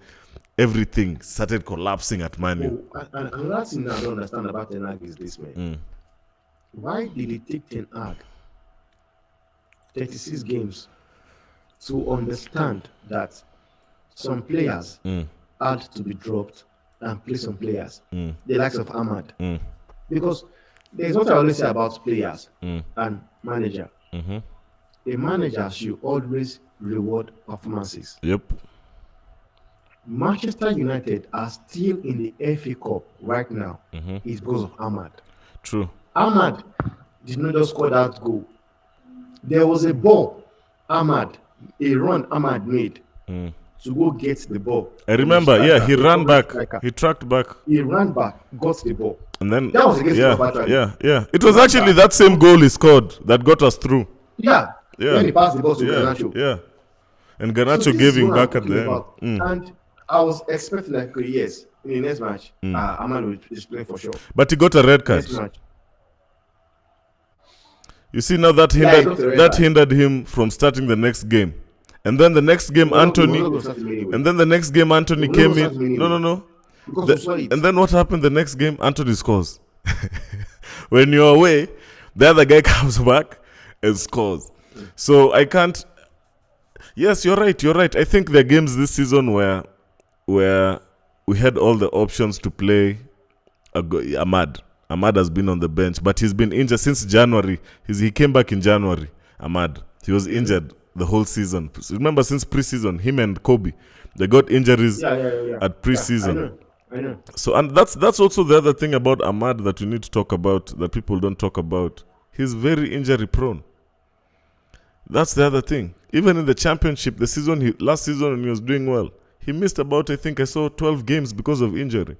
everything started collapsing at Man U. And another thing I don't understand about Ten Hag is this, man. Why did it take Ten Hag 36 games to understand that some players had to be dropped and play some players, the likes of Ahmad? Because there's what I always say about players and manager. A manager should always reward performances. Yep. Manchester United are still in the FA Cup right now. It's because of Ahmad. True. Ahmad did not just score that goal. There was a ball a run Ahmad made to go get the ball. I remember, he ran back. He tracked back. He ran back, got the ball. And then that was against the yeah. It was actually that same goal he scored that got us through. Yeah. When he passed the ball to Garnacho. Yeah. And Garnacho gave him back at the end. And I was expecting yes, in the next match, Ahmad is playing for sure. But he got a red card. You see, now that hindered him from starting the next game. And then the next game, Anthony came in. No. And then what happened the next game? Anthony scores. When you're away, the other guy comes back and scores. So I can't. Yes, you're right. I think there are games this season where we had all the options to play Ahmad. Ahmad has been on the bench, but he's been injured since January. He came back in January, Ahmad. He was injured the whole season. Remember, since preseason, him and Kobe, they got injuries at preseason. I know. So, and that's also the other thing about Ahmad that we need to talk about, that people don't talk about. He's very injury prone. That's the other thing. Even in the championship, last season when he was doing well, he missed about, I think I saw 12 games because of injury.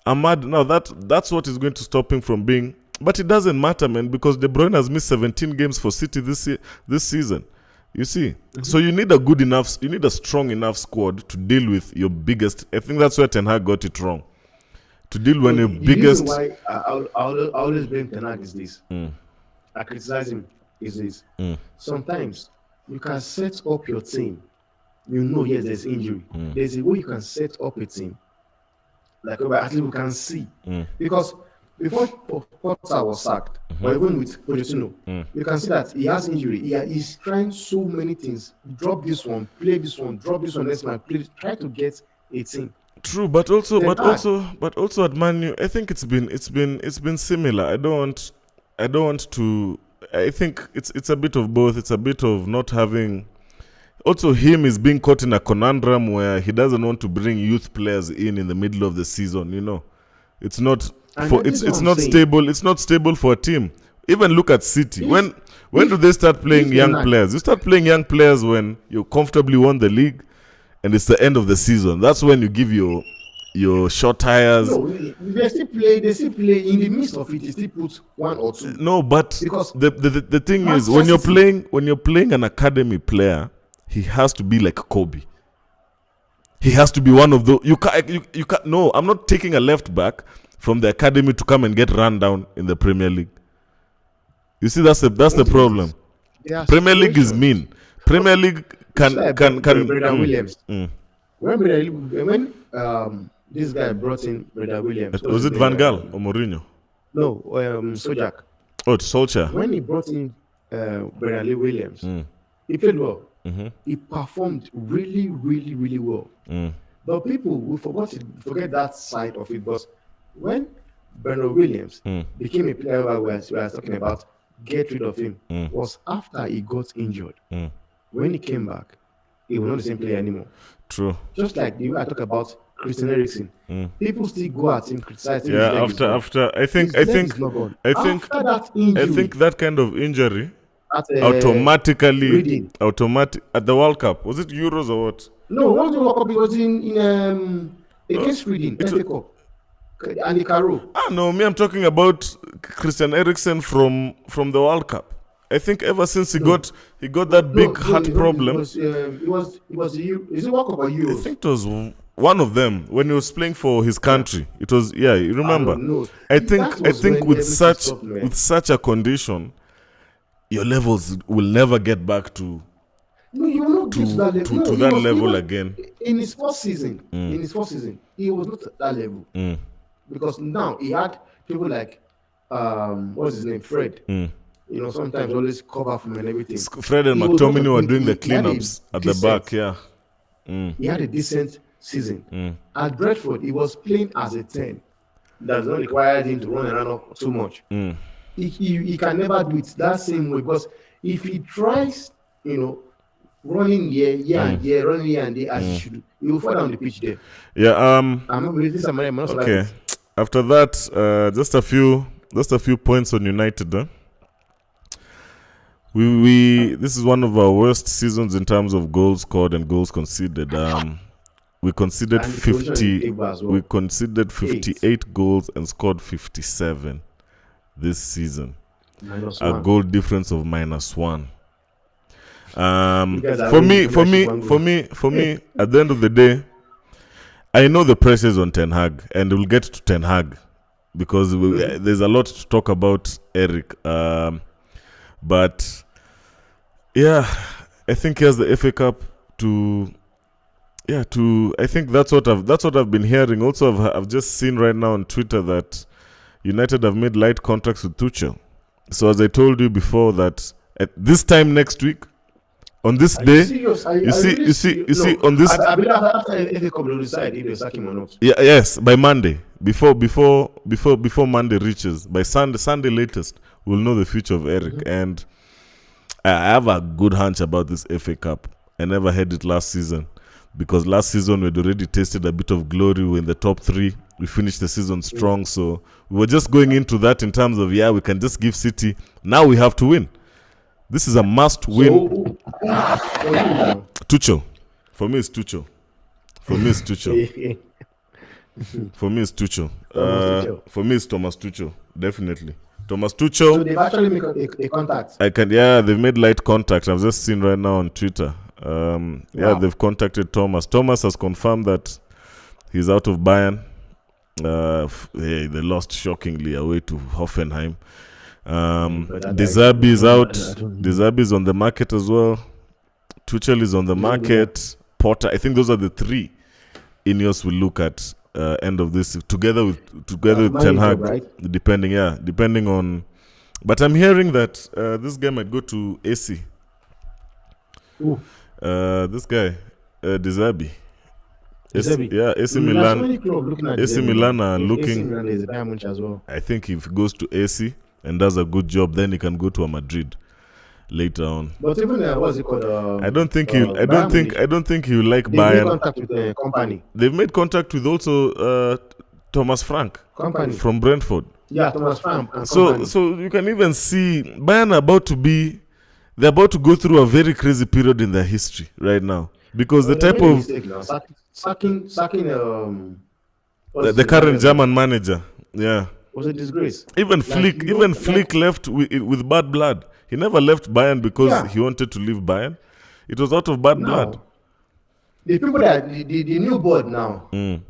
Ahmad, now that's what is going to stop him from being. But it doesn't matter, man, because De Bruyne has missed 17 games for City this season. You see, so you need a strong enough squad to deal with your biggest. I think that's where Ten Hag got it wrong. To deal with your biggest. The reason why I always blame Ten Hag is this. I criticize him is this. Sometimes you can set up your team. Yes, there's injury. There's a way you can set up a team. Like at least we can see. Because before Potter was sacked, or even with Pochettino, you can see that he has injury. He's trying so many things. Drop this one, play this one, drop this one, next man, try to get a team. True, but also at Man U, I think it's been similar. I don't want to. I think it's a bit of both. It's a bit of not having. Also, him is being caught in a conundrum where he doesn't want to bring youth players in the middle of the season. It's not stable. It's not stable for a team. Even look at City. When do they start playing young players? You start playing young players when you comfortably won the league, and it's the end of the season. That's when you give your short tires. No, they still play in the midst of it. They still put one or two. No, but because the thing is, when you're playing an academy player, he has to be like Kobe. He has to be one of those. You can't. No, I'm not taking a left back from the academy to come and get run down in the Premier League. You see, that's the problem. Premier League is mean. Premier League can Brendan Williams. When this guy brought in Brendan Williams. Was it Van Gaal or Mourinho? No, Sojak. Oh, it's Solskjaer. When he brought in Brendan Williams, he played well. He performed really, really, really well. But people will forget that side of it. But when Brendan Williams became a player we are talking about, get rid of him, was after he got injured. When he came back, he was not the same player anymore. True. Just like the way I talk about Christian Eriksen, people still go at him, criticize him. Yeah, after I think that kind of injury automatically at the World Cup, was it Euros or what? No, it wasn't World Cup. It was in against Sweden, FA Cup. And the Caro. No, I'm talking about Christian Eriksen from the World Cup. I think ever since he got that big heart problem. Is it World Cup or Euros? I think it was one of them when he was playing for his country. It was you remember? I think with such a condition, your levels will never get back to. No, you will not get to that level. To that level again. In his first season, he was not at that level. Because now he had people like what's his name, Fred. You know, sometimes always cover from and everything. Fred and McTominay were doing the cleanups at the back, yeah. He had a decent season. At Brentford, he was playing as a 10. That does not require him to run around too much. He can never do it that same way, because if he tries, running running here and there as he should, he will fall down the pitch there. Yeah. Okay. After that, just a few points on United. This is one of our worst seasons in terms of goals scored and goals conceded. We conceded 50. We conceded 58 goals and scored 57 this season. A goal difference of -1. For me, at the end of the day, I know the pressure is on Ten Hag, and we'll get to Ten Hag because there's a lot to talk about Eric. But yeah, I think he has the FA Cup I think that's what I've been hearing. Also, I've just seen right now on Twitter that United have made light contracts with Tuchel. So as I told you before, that at this time next week, on this day, you see on this. I believe after FA Cup they'll decide if they sack him or not. Yeah, yes, by Monday, before Monday reaches, by Sunday latest, we'll know the future of Eric. And I have a good hunch about this FA Cup. I never had it last season, because last season we'd already tasted a bit of glory. We were in the top 3. We finished the season strong, so we were just going into that in terms of we can just give City. Now we have to win. This is a must-win. Tuchel. For me, it's Tuchel. For me, it's Thomas Tuchel. Definitely. Thomas Tuchel. So they've actually made a contact. They've made light contact. I've just seen right now on Twitter. They've contacted Thomas. Thomas has confirmed that he's out of Bayern. They lost shockingly away to Hoffenheim. De Zerbi is out. De Zerbi is on the market as well. Tuchel is on the market. Potter. I think those are the 3 Ineos will look at end of this together with Ten Hag, right? Depending on. But I'm hearing that this guy might go to AC. This guy, De Zerbi. AC Milan. AC Milan are looking. As well. I think if he goes to AC and does a good job, then he can go to a Madrid later on. But even what's it called? I don't think he will like Bayern. They've made contact with the company. They've made contact with also Thomas Frank from Brentford. Yeah, Thomas Frank. So you can even see Bayern they're about to go through a very crazy period in their history right now, because the type of sacking the current German manager, was a disgrace. Even Flick left with bad blood. He never left Bayern because he wanted to leave Bayern. It was out of bad blood. the people that the new board now are trying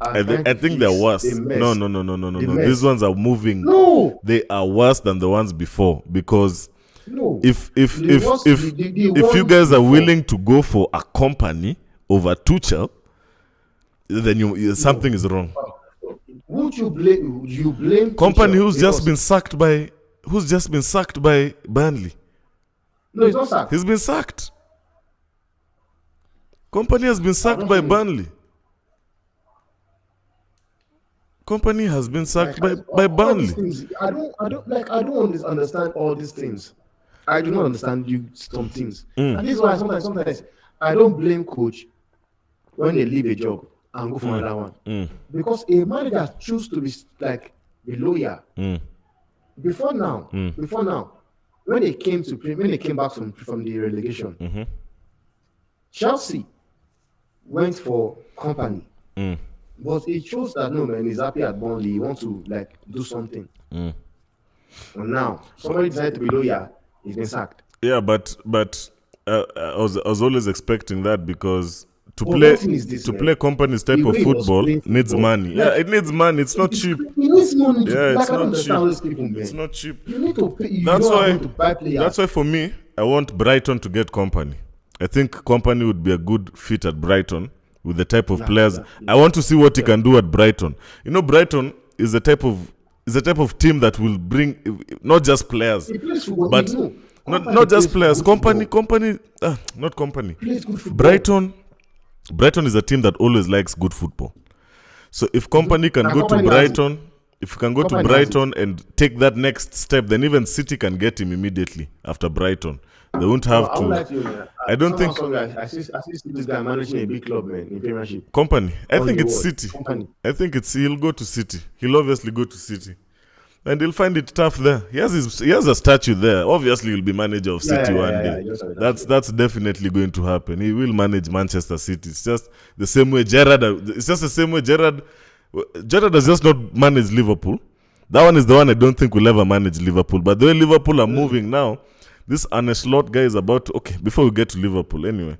I to think they're fix worse. the mess. No. The These mess. ones are moving. No, They are worse than the ones before because no. if The worst- the if you ones guys are before- willing to go for a company over Tuchel, then something is wrong. Won't you blame Company Tuchel who's just because- been sacked by Burnley. No, he's not sacked. He's been sacked. Company has been sacked by Burnley. Company has been sacked by all Burnley. these things, I don't understand all these things. I do not understand some things. And this is why sometimes I don't blame coach when they leave a job and go for another one. Because a manager choose to be loyal. Before now, when they came back from the relegation, Chelsea went for company. But it shows that no man is happy at Burnley. He wants to do something. And now somebody decided to be loyal. He's been sacked. Yeah, but I was always expecting that because to play company's type of football needs money. Yeah, it needs money. It's not cheap. It needs money. Yeah, it's not cheap. Those people, man. It's not cheap. You need to pay. That's buy players. That's why for me, I want Brighton to get company. I think company would be a good fit at Brighton with the type of players. I want to see what he can do at Brighton. You know, Brighton is a type of team that will bring not just players, but not just players. Not company. Brighton is a team that always likes good football. So if company can go to Brighton, and take that next step, then even City can get him immediately after Brighton. They won't have to. I don't think. I see this guy managing a big club, man, in Premiership. Company. I think it's City. I think he'll go to City. He'll obviously go to City, and he'll find it tough there. He has a statue there. Obviously, he'll be manager of City one day. That's definitely going to happen. He will manage Manchester City. It's just the same way Gerrard. It's just the same way Gerrard has just not managed Liverpool. That one is the one I don't think will ever manage Liverpool. But the way Liverpool are moving now, this Arne Slot guy is about to... Okay, before we get to Liverpool, anyway.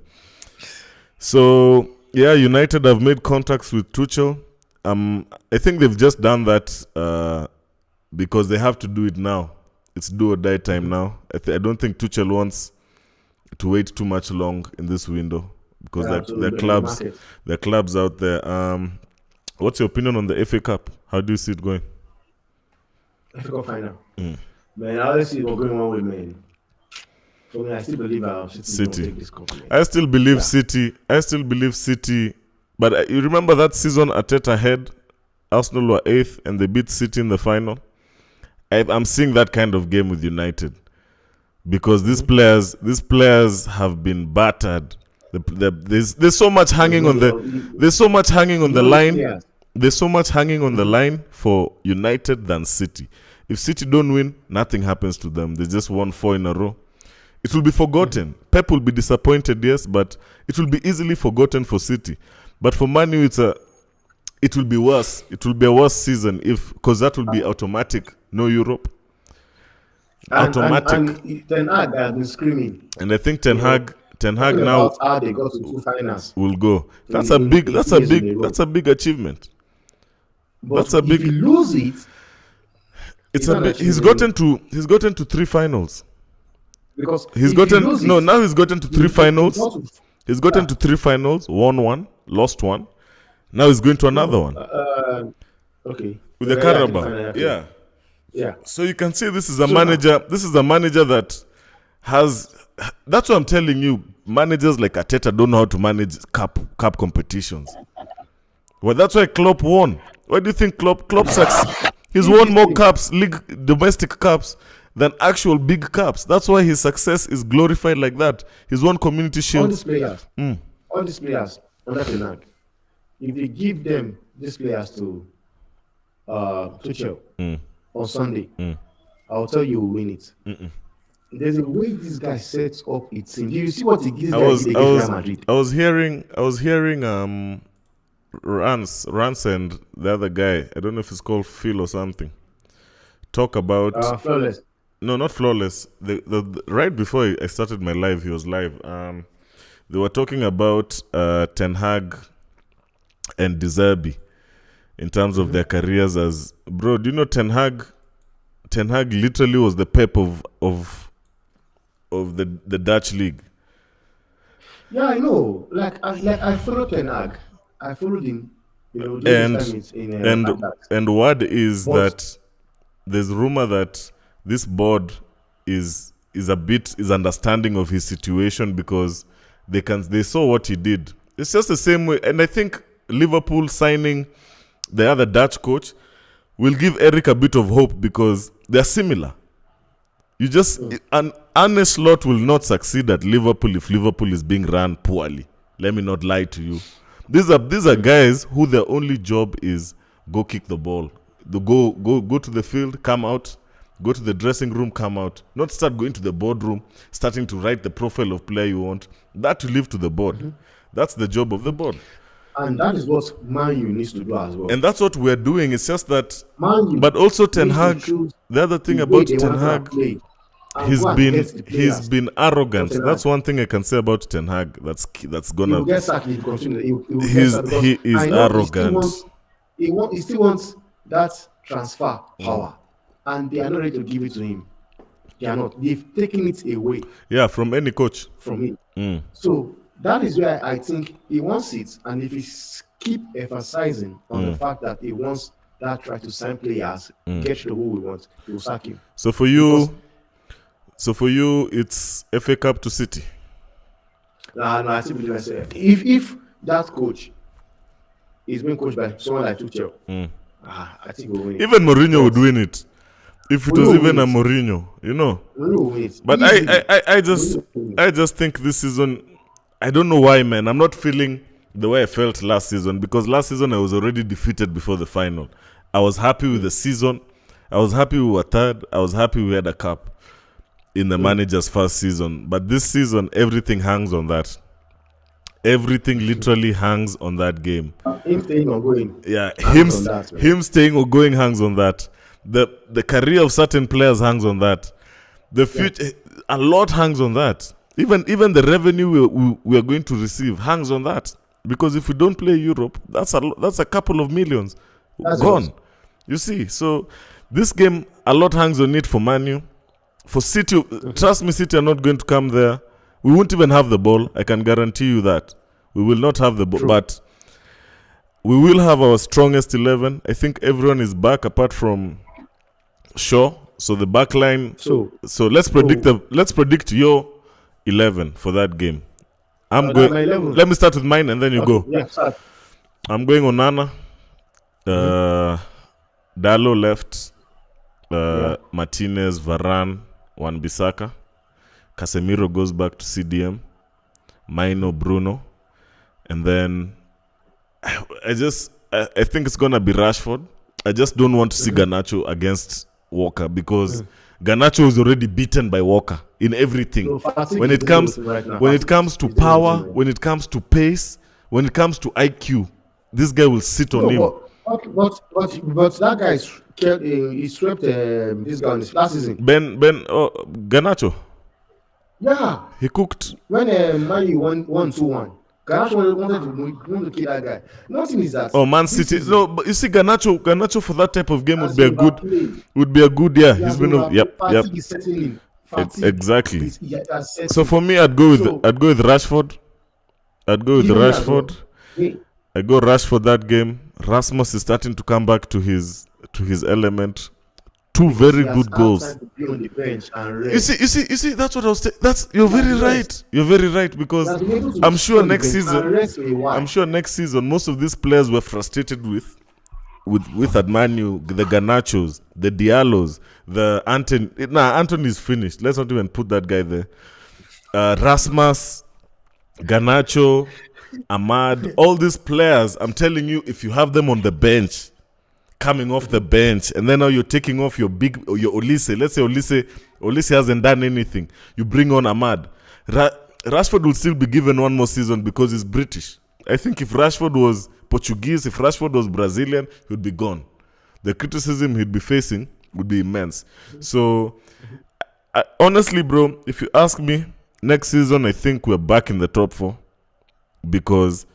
So, yeah, United have made contacts with Tuchel. I think they've just done that because they have to do it now. It's do or die time now. I don't think Tuchel wants to wait too much long in this window because there are clubs out there. What's your opinion on the FA Cup? How do you see it going? FA Cup final. Man, I always see it going one way, man. For me, I still believe City will take this cup. I still believe City. But you remember that season Arteta had? Arsenal were 8th and they beat City in the final. I'm seeing that kind of game with United because these players have been battered. There's so much hanging on the line. There's so much hanging on the line for United than City. If City don't win, nothing happens to them. They just won 4 in a row. It will be forgotten. Pep will be disappointed, yes, but it will be easily forgotten for City. But for Man U, it will be worse. It will be a worse season because that will be automatic. No Europe. Automatic. And Ten Hag has been screaming. And I think Ten Hag now how they got to 2 finals. Will go. That's a big achievement. But if you lose it, he's gotten to 3 finals. Because now he's gotten to 3 finals. He's gotten to 3 finals, won 1, lost 1. Now he's going to another one. Okay. With the Carabao. Yeah. Yeah. So you can see this is a manager that has. That's what I'm telling you. Managers like Arteta don't know how to manage cup competitions. Well, that's why Klopp won. Why do you think Klopp sucks? He's won more cups, domestic cups, than actual big cups. That's why his success is glorified like that. He's won community shields. All these players under Ten Hag, if they give them these players to Tuchel on Sunday, I'll tell you who win it. There's a way this guy sets up his team. Do you see what he gives against Real Madrid? I was hearing Rance and the other guy. I don't know if it's called Phil or something. Talk about Flawless. No, not Flawless. The right before I started my live, he was live. they were talking about Ten Hag and De Zerbi in terms of their careers as bro. Do you know Ten Hag? Ten Hag literally was the Pep of the Dutch league. Yeah, I know. I followed Ten Hag. I followed him. And word is But- that there's rumor that this board is understanding of his situation because they saw what he did. It's just the same way, and I think Liverpool signing the other Dutch coach will give Eric a bit of hope because they're similar. You just an Arne Slot will not succeed at Liverpool if Liverpool is being run poorly. Let me not lie to you. These are guys who their only job is go kick the ball. Go to the field, come out, go to the dressing room, come out. Not start going to the boardroom, starting to write the profile of player you want. That you leave to the board. That's the job of the board. And that is what Man U needs to do as well. And that's what we're doing. It's just that. Man U But also Ten needs to Hag. choose The other thing the about way they Ten want to Hag, play and he's go against the players. been arrogant. Ten Hag. That's one thing I can say about Ten Hag. That's He gonna. will get sacked if he continues. He will get He's- sacked because he is I know arrogant. He still wants that transfer power, and they are not ready to give it to him. They are not. They've taken it away Yeah, from any coach. from him. So that is where I think he wants it, and if he keep emphasizing on the fact that he wants that try to sign players, get to who we want, he will sack him. So for you, it's FA Cup to City. No, I still believe myself. If that coach is being coached by someone like Tuchel, I think we'll win it. Even Mourinho would win it if it was Mourinho even will a win Mourinho. You know. Mourinho will win it. But Easily. I just think this season, I don't know why, man. I'm not feeling the way I felt last season because last season I was already defeated before the final. I was happy with the season. I was happy we were third. I was happy we had a cup in the manager's first season. But this season, everything hangs on that. Everything literally hangs on that game. Him staying or going. Yeah, hangs on that, man. him staying or going hangs on that. The career of certain players hangs on that. The future, a lot hangs on that. Even the revenue we are going to receive hangs on that. Because if we don't play Europe, that's a couple of millions That's gone. awesome. You see, so this game, a lot hangs on it for Man U. For City, trust me, City are not going to come there. We won't even have the ball. I can guarantee you that. We will not have the ball. True. But we will have our strongest 11. I think everyone is back apart from Shaw. So the back line. So let's predict your 11 for that game. I'm my going. 11. Let me start with mine and then you go. Yeah, start. I'm going Onana. Dallo left. Martinez, Varane, Wan-Bissaka. Casemiro goes back to CDM. Maino, Bruno. And then I think it's gonna be Rashford. I just don't want to see Garnacho against Walker because Garnacho is already beaten by Walker in everything. So fatigue When is it comes right now. when it Fatigue comes to is the only power, thing. when it comes to pace, when it comes to IQ, this guy will sit on him. But that guy he swept this guy on his last season. Garnacho, Yeah, he cooked. when Man U won 2-1, Garnacho wanted to kill that guy. Nothing is that. Oh, Man this City. season, No, but you see, Garnacho for that type of game has would be a good. overplayed. Would be a good. Yeah, He he's has been. overplayed. Yep. Fatigue is setting in. Fatigue Exactly. has set So in. for me, I'd go with So- Rashford. I'd go with Even as well. Rashford. Hey, I go Rashford that game. Rasmus is starting to come back to his element. Two very he has good had goals. time to be on the bench and You rest. see. That's what I was saying. You're very Yes. right. You're very right because He has been able to I'm sure sit on the next bench and season. rest for a while. I'm sure next season most of these players were frustrated with at Man U, the Garnachos, the Diallos, the Anthony. Anthony's finished. Let's not even put that guy there. Rasmus, Garnacho, Ahmad, all these players. I'm telling you, if you have them on the bench, coming off the bench, and then now you're taking off your Olise. Let's say Olise hasn't done anything. You bring on Ahmad. Rashford will still be given one more season because he's British. I think if Rashford was Portuguese, if Rashford was Brazilian, he would be gone. The criticism he'd be facing would be immense. So, honestly, bro, if you ask me, next season, I think we're back in the top 4 because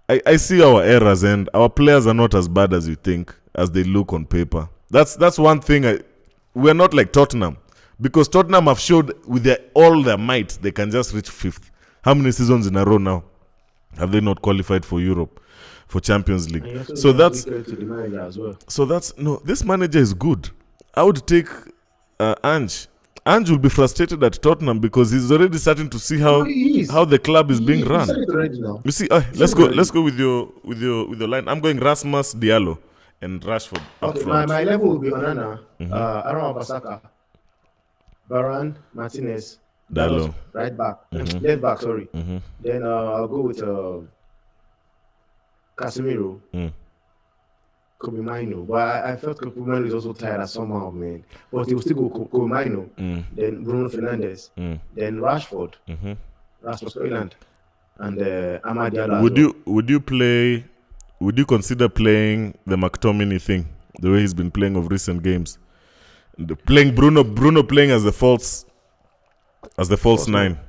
I see our errors and our players are not as bad as you think, as they look on paper. That's one thing. We're not like Tottenham, because Tottenham have showed with all their might they can just reach 5th. How many seasons in a row now have they not qualified for Europe, for Champions League? So that's no. This manager is good. I would take Ange. Ange will be frustrated at Tottenham because he's already starting to see how the club is being run. You see, let's go with your line. I'm going Rasmus, Diallo, and Rashford. Okay, my level will be Onana, Aaron Wan-Bissaka, Varane, Martinez, Diallo, right back, left back. Sorry. Then I'll go with Casemiro. Kobe Mino, but I felt Kobe Mino is also tired somehow, man. But he will still go Kobe Mino, then Bruno Fernandes, then Rashford, Rasmus Højlund, and Amad Diallo. Would you consider playing the McTominay thing, the way he's been playing of recent games, playing Bruno playing as the false 9?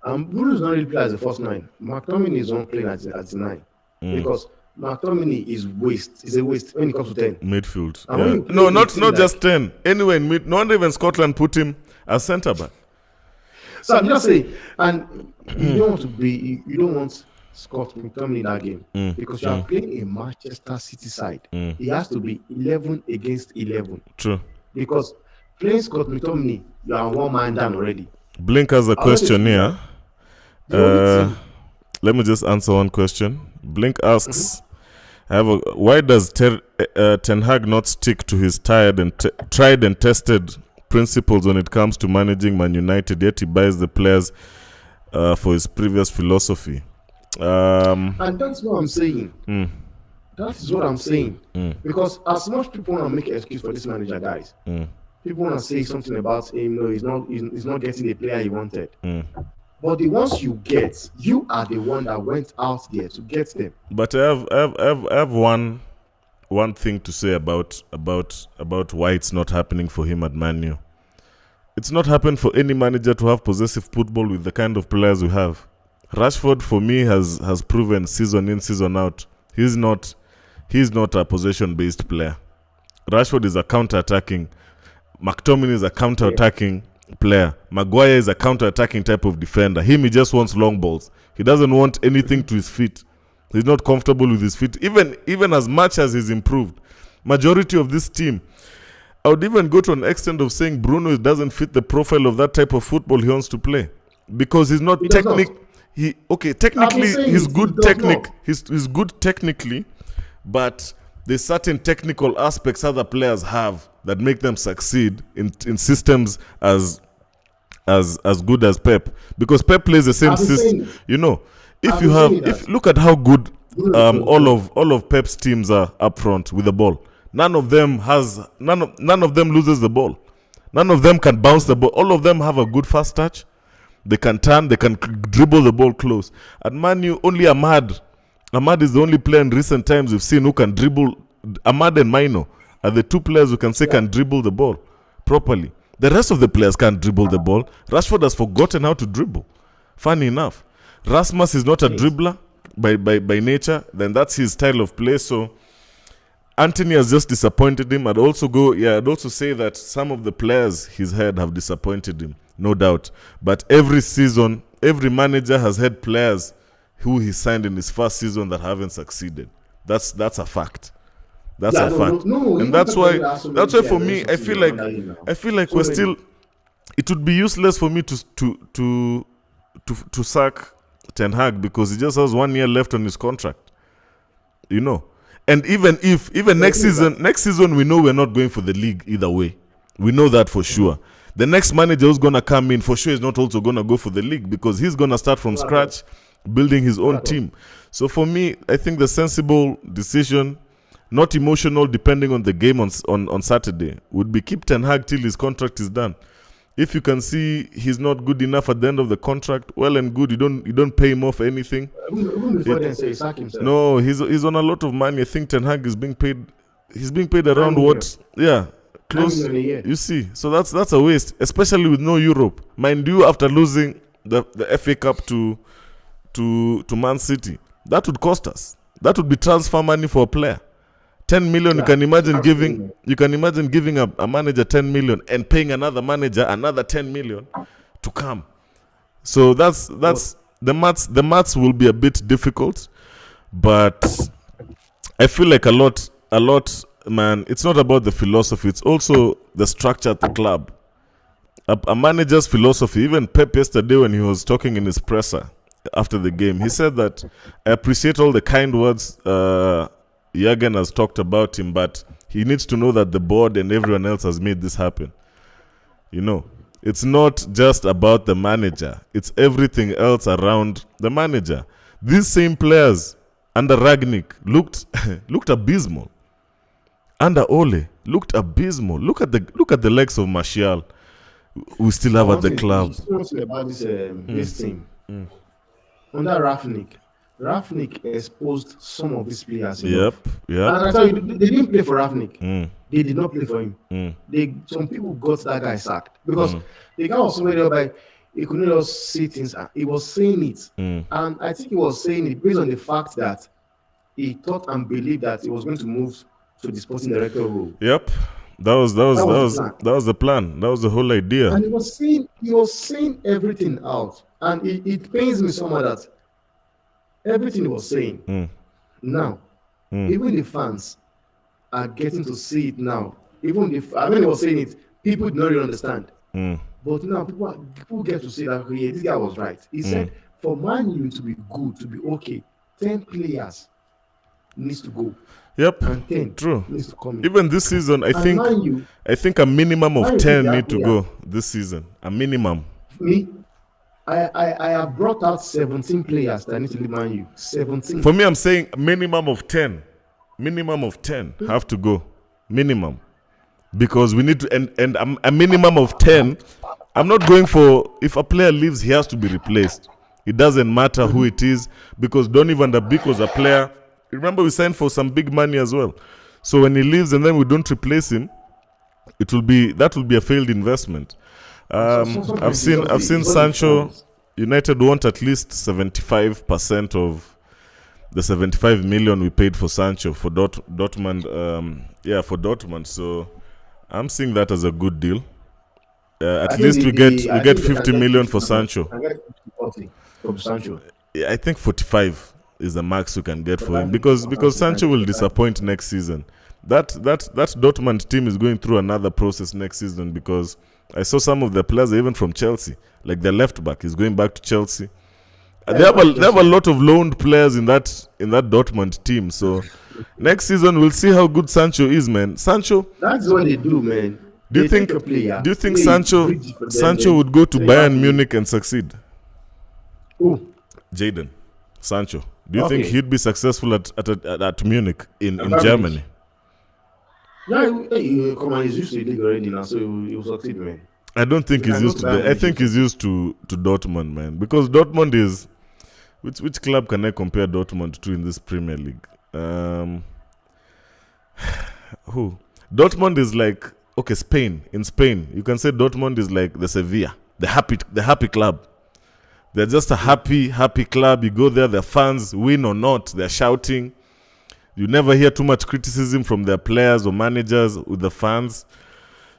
Bruno's not really playing as the false 9. McTominay is not playing as the 9 because McTominay is a waste when it comes to 10. Midfield. Yeah. No, not just 10. Anyway, in mid, not even Scotland put him as centre back. So I'm just saying, and you don't want Scott McTominay in that game because you are playing a Manchester City side. It has to be 11 against 11. True. Because playing Scott McTominay, you are one man down already. Blink has a question here. Let me just answer one question. Blink asks, why does Ten Hag not stick to his tried and tested principles when it comes to managing Man United, yet he buys the players for his previous philosophy? And that's what I'm saying. That is what I'm saying. Because as much people want to make an excuse for this manager, guys, people want to say something about him. No, he's not getting the player he wanted. But the ones you get, you are the one that went out there to get them. But I have one thing to say about why it's not happening for him at Man U. It's not happened for any manager to have possessive football with the kind of players we have. Rashford, for me, has proven season in, season out, he's not a possession-based player. Rashford is a counter-attacking. McTominay is a counter-attacking player. Maguire is a counter-attacking type of defender. He just wants long balls. He doesn't want anything to his feet. He's not comfortable with his feet. Even as much as he's improved, majority of this team, I would even go to an extent of saying Bruno doesn't fit the profile of that type of football he wants to play, because he's not technically. Technically he's good. He's good technically, but there's certain technical aspects other players have that make them succeed in systems as good as Pep, because Pep plays the same system. If look at how good all of Pep's teams are up front with the ball. None of them loses the ball. None of them can bounce the ball. All of them have a good fast touch. They can turn. They can dribble the ball close. At Man U, only Ahmad is the only player in recent times we've seen who can dribble. Ahmad and Mino are the two players who can say can dribble the ball properly. The rest of the players can't dribble the ball. Rashford has forgotten how to dribble. Funny enough, Rasmus is not a dribbler by nature. Then that's his style of play. So Anthony has just disappointed him. I'd also say that some of the players he's had have disappointed him, no doubt. But every season, every manager has had players who he signed in his first season that haven't succeeded. That's a fact. That's a fact. And that's why for me, I feel like we're still. It would be useless for me to sack Ten Hag because he just has 1 year left on his contract. And even next season we know we're not going for the league either way. We know that for sure. The next manager who's gonna come in for sure is not also gonna go for the league because he's gonna start from scratch, building his own team. So for me, I think the sensible decision, not emotional, depending on the game on Saturday, would be keep Ten Hag till his contract is done. If you can see he's not good enough at the end of the contract, well and good. You don't pay him off for anything. No, he's on a lot of money. I think Ten Hag is being paid. He's being paid around what? Yeah, close. You see, so that's a waste, especially with no Europe. Mind you, after losing the FA Cup to Man City. That would cost us. That would be transfer money for a player. 10 million. You can imagine giving a manager 10 million and paying another manager another 10 million to come. So that's the maths will be a bit difficult, but I feel like a lot, man. It's not about the philosophy; it's also the structure at the club. A manager's philosophy. Even Pep yesterday, when he was talking in his presser after the game, he said that I appreciate all the kind words Jurgen has talked about him, but he needs to know that the board and everyone else has made this happen. You know, it's not just about the manager; it's everything else around the manager. These same players under Ragnick looked abysmal. Under Ole looked abysmal. Look at the legs of Martial, we still have at the club. About this team. Under Ragnick exposed some of these players. Yep. And I tell you, they didn't play for Ragnick. They did not play for him. Some people got that guy sacked because the guy was somewhere by. He couldn't just see things. He was saying it, and I think he was saying it based on the fact that he thought and believed that he was going to move to the sporting director role. Yep, that was the plan. That was the whole idea. And he was saying everything out, and it pains me somewhat that everything he was saying now, even the fans are getting to see it now. Even if when he was saying it, people did not really understand. But now people get to say that this guy was right. He said for Man U to be good, to be okay, 10 players needs to go. Yep, and 10 true. Needs to come in. Even this season, I think a minimum of 10 need to go this season. A minimum. Me, I have brought out 17 players that need to leave Man U. 17. For me, I'm saying a minimum of 10. Minimum of 10 have to go. Minimum. Because we need to, and a minimum of 10. I'm not going for, if a player leaves, he has to be replaced. It doesn't matter who it is, because Donny van der Beek was a player. Remember, we signed for some big money as well. So when he leaves and then we don't replace him, that will be a failed investment. I've seen Sancho. United want at least 75% of the 75 million we paid for Sancho for Dortmund. For Dortmund. So I'm seeing that as a good deal. At least we get 50 million for Sancho. I get 40 from Sancho. Yeah, I think 45 is the max we can get for him because Sancho will disappoint next season. That Dortmund team is going through another process next season because I saw some of the players even from Chelsea, like their left back is going back to Chelsea. They have a lot of loaned players in that Dortmund team. So next season we'll see how good Sancho is, man. Sancho. That's what they do, man. Do you think Sancho would go to Bayern Munich and succeed? Who? Jadon Sancho. Do you think he'd be successful at Munich in Germany? Yeah, he's used to the league already now, so he will succeed, man. I don't think he's used to that. I think he's used to Dortmund, man. Because Dortmund is... Which club can I compare Dortmund to in this Premier League? Who? Dortmund is like... Okay, Spain. In Spain, you can say Dortmund is like the Sevilla. The happy club. They're just a happy club. You go there, their fans, win or not, they're shouting. You never hear too much criticism from their players or managers with the fans.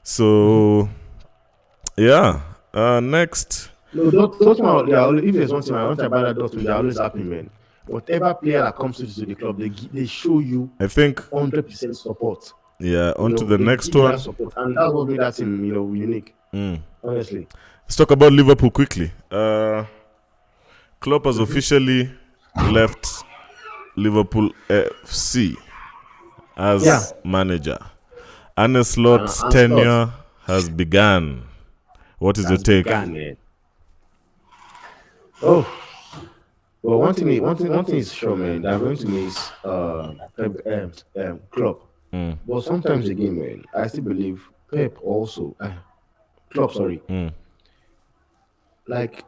So... Yeah. Next. No, Dortmund, if there's one thing I want to about that Dortmund, they're always happy, man. Whatever player that comes to the club, they show you, I think, 100% support. Yeah, on to the next one. And that's what made that team, unique. Honestly. Let's talk about Liverpool quickly. Klopp has officially left Liverpool FC as manager. Arne Slot's tenure has begun. What is your take? Well, one thing is sure, man. They're going to miss Klopp. But sometimes again, man, I still believe Pep also. Klopp, sorry. Like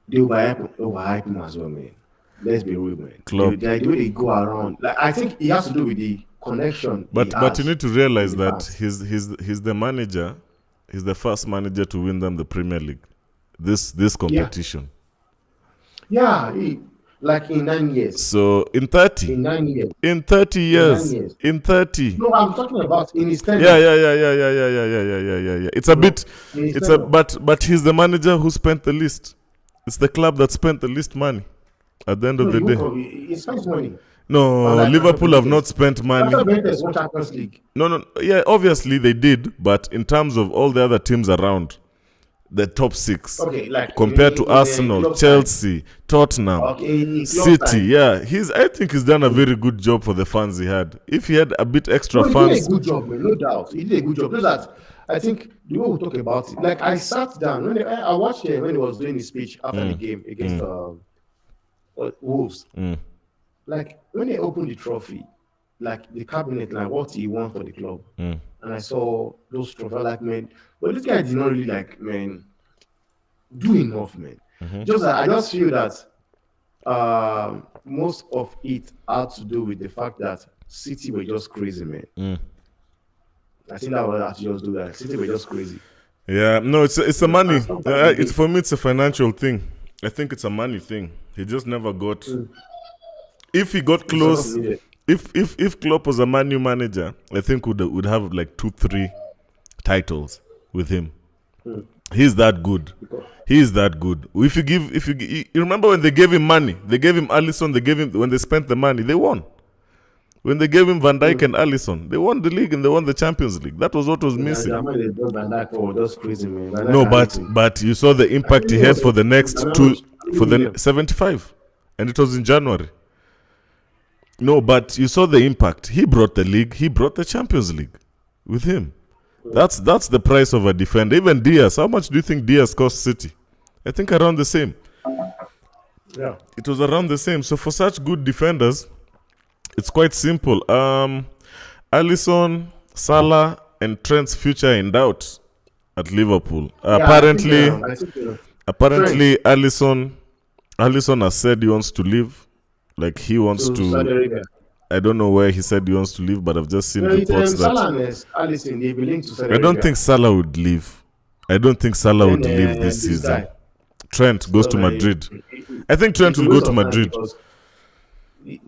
they overhype him as well, man. Let's be real, man. Klopp. The way they go around, like I think it has to do with the connection. But you need to realize that he's the manager. He's the first manager to win them the Premier League. This competition. Yeah, like in 9 years. So in 30, In 9 years. in 30 In 9 years, years. in 30. No, I'm talking about in his Yeah, tenure. yeah, yeah, yeah, yeah, yeah, yeah, yeah, yeah, yeah, yeah, yeah. It's a You know, bit, in his it's a, tenure. but he's the manager who spent the least. It's the club that spent the least money at the end of No, the day. he spends money. No, Unlike Liverpool have not Benitez. spent money. Benitez won Champions League. No, no, yeah, obviously they did, but in terms of all the other teams around, the top six, Okay, like compared to in Arsenal, club Chelsea, Tottenham, okay, in club City, time. yeah, I think he's done a very good job for the fans he had. If he had a bit extra No, he did fans, a good job, man, no doubt. He did a good job. Just that I think the way we talk about it, like I sat down I watched him when he was doing his speech after the game against Wolves. Like when they opened the trophy, like the cabinet, like what he won for the club, and I saw those trophies, like man, but this guy did not really like man do enough, man. Just that I just feel that most of it had to do with the fact that City were just crazy, man. I think that was actually just do that. City were just crazy. yeah, no, it's a money. Sometimes It's for me, it's a financial thing. I think it's a money thing. He just never got. If he got close, if Klopp was a Man U manager, I think would have like 2-3 titles with him. He's that good. He is that good. If you remember when they gave him money, they gave him Alisson, when they spent the money, they won. When they gave him Van Dijk and Alisson, they won the league and they won the Champions League. That was what was missing. That's crazy, man. No, but you saw the impact he had for the next for the 75, and it was in January. No, but you saw the impact. He brought the league. He brought the Champions League with him. That's the price of a defender. Even Diaz. How much do you think Diaz cost City? I think around the same. Yeah. It was around the same. So for such good defenders, it's quite simple. Alisson, Salah, and Trent's future in doubt at Liverpool. Apparently, Alisson has said he wants to leave. Like he wants to. I don't know where he said he wants to leave, but I've just seen reports that. Salah and Alisson, they belong to Saudi I don't think Salah would leave. I don't think Salah would leave this season. Trent goes to Madrid. I think Trent will go to Madrid.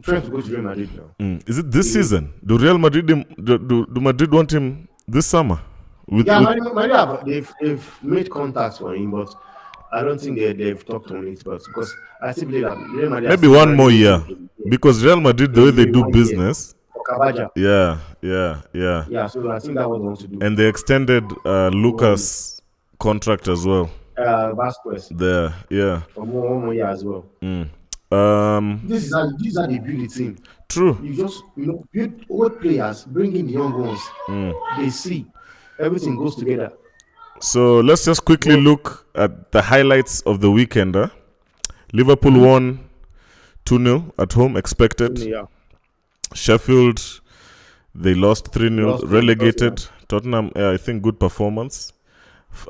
Trent will go to Real Madrid now. Is it this season? Do Real Madrid do Madrid want him this summer? Madrid they've made contacts for him, but I don't think they've talked on it. But because I still believe that Real Madrid maybe one more year, because Real Madrid, the way they do business. Yeah. Yeah, so I think that was what to do. And they extended Lucas' contract as well. Vasquez. There, yeah. For one more year as well. This is how they build the team. True. You just build old players, bring in the young ones. They see everything goes together. So let's just quickly look at the highlights of the weekend. Liverpool won 2-0 at home, expected. Yeah. Sheffield, they lost 3-0, relegated. Tottenham, I think good performance.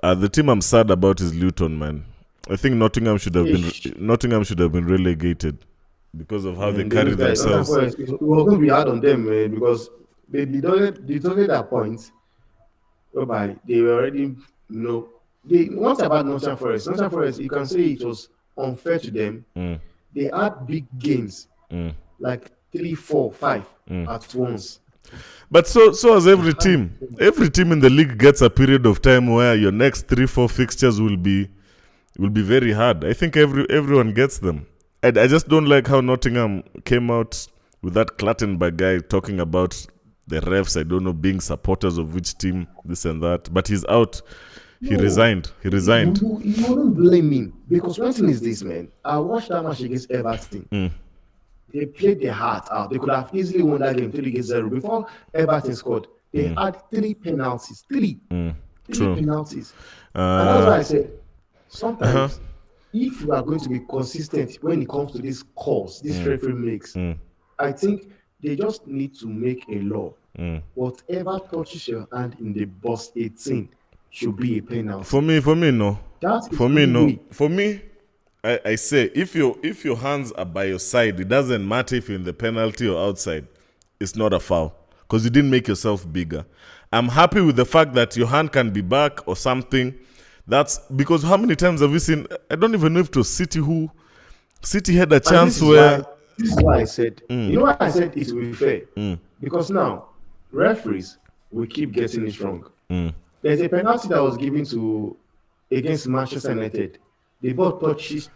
The team I'm sad about is Luton, man. I think Nottingham should have been relegated because of how they carry themselves. It was going to be hard on them, man, because they determined that point whereby they were already, once about Nottingham Forest, you can say it was unfair to them. They had big games, like 3, 4, 5 at once. But so as every team. Every team in the league gets a period of time where your next 3, 4 fixtures will be very hard. I think everyone gets them. I just don't like how Nottingham came out with that Clattenburg guy talking about the refs, I don't know, being supporters of which team, this and that. But he's out. He resigned. You wouldn't blame him, because one thing is this, man. I watched that match against Everton. They played their heart out. They could have easily won that game 3-0 before Everton scored. They had 3 penalties. 3 penalties. And that's why I said, sometimes, if you are going to be consistent when it comes to these calls, these referee makes, I think they just need to make a law. Whatever touches your hand in the box 18 should be a penalty. For me, no. For me, no. For me, I say if your hands are by your side, it doesn't matter if you're in the penalty or outside. It's not a foul because you didn't make yourself bigger. I'm happy with the fact that your hand can be back or something. That's because how many times have we seen? I don't even know if it was City who City had a And chance where this is why I said, you know why I said it will be fair? Because now referees will keep getting it wrong. There's a penalty that was given to against Manchester United. The ball touches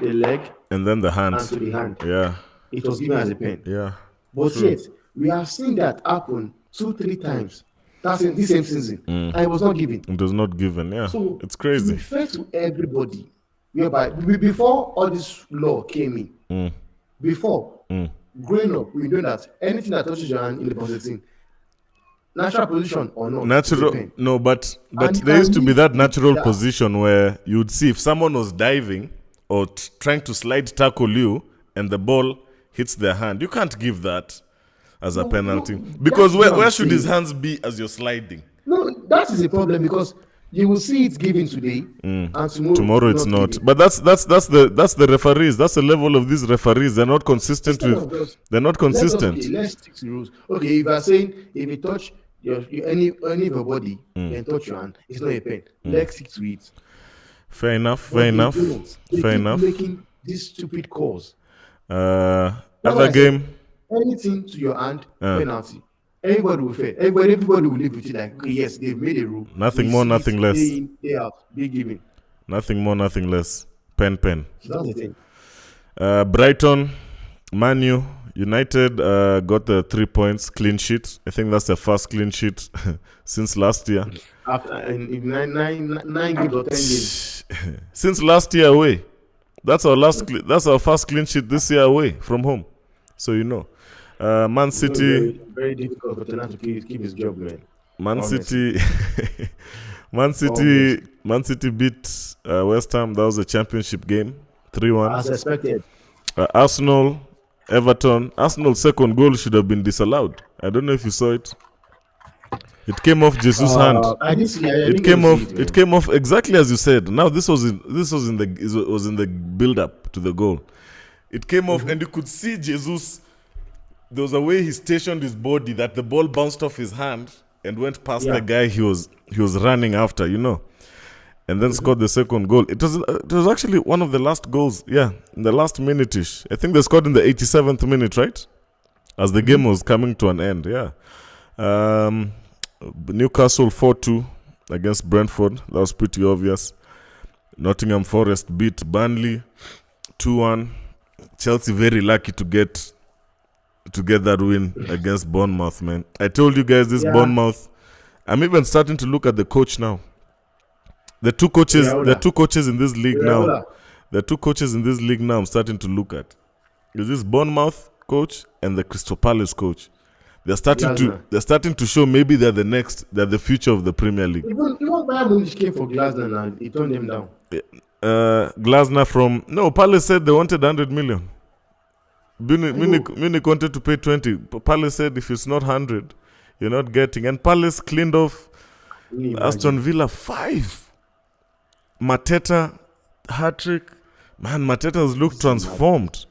the leg and then the hand. and to the hand. Yeah. It was given as a pen. Yeah. But yet, we have seen that happen 2-3 times. That's in this same season. And it was not given. It was not given, yeah. So it's crazy. To be fair to everybody, whereby before all this law came in, before growing up, we know that anything that touches your hand in the boxing, natural position or not, natural, no, but there used to be that natural position where you would see if someone was diving or trying to slide tackle you and the ball hits their hand, you can't give that as a penalty because where should his hands be as you're sliding? No, that is a problem because you will see it given today and tomorrow it's not. Given. But that's the referees. That's the level of these referees. They're not consistent with. They're not consistent. Let's stick to rules. Okay, if you are saying if you touch any of your body and touch your hand, it's not a pen. Let's stick to it. Fair enough. Fair enough. Fair enough. Making these stupid calls. Other game. Anything to your hand, penalty. Everybody will fair. Everybody will live with it like, okay, yes, they've made a rule. Nothing more, nothing less. Day in, day out, be given. Nothing more, nothing less. Pen. So that's the thing. Brighton, Man U, United got the 3 points, clean sheet. I think that's the first clean sheet since last year. After in 9 games or 10 games. Since last year away. That's our first clean sheet this year away from home. So you know. Man City. Very difficult for Tena to keep his job, man. Man City beat West Ham. That was a championship game, 3-1. As expected. Arsenal, Everton. Arsenal's second goal should have been disallowed. I don't know if you saw it. It came off Jesus' hand. I didn't see it. It came off exactly as you said. Now this was in the build-up to the goal. It came off, and you could see Jesus. There was a way he stationed his body that the ball bounced off his hand and went past the guy he was running after, you know, and then scored the second goal. It was actually one of the last goals, in the last minute-ish. I think they scored in the 87th minute, right? As the game was coming to an end, Newcastle 4-2 against Brentford. That was pretty obvious. Nottingham Forest beat Burnley 2-1. Chelsea very lucky to get that win against Bournemouth, man. I told you guys this Bournemouth. I'm even starting to look at the coach now. The two coaches in this league now. The two coaches in this league now I'm starting to look at. Is this Bournemouth coach and the Crystal Palace coach. They're starting to show maybe they're the future of the Premier League. Even Bayern Munich came for Glasner and he turned them down. Glasner Palace said they wanted 100 million. Munich wanted to pay 20. Palace said if it's not 100, you're not getting. And Palace cleaned off Aston Villa 5. Mateta hat-trick. Man, Mateta has looked transformed.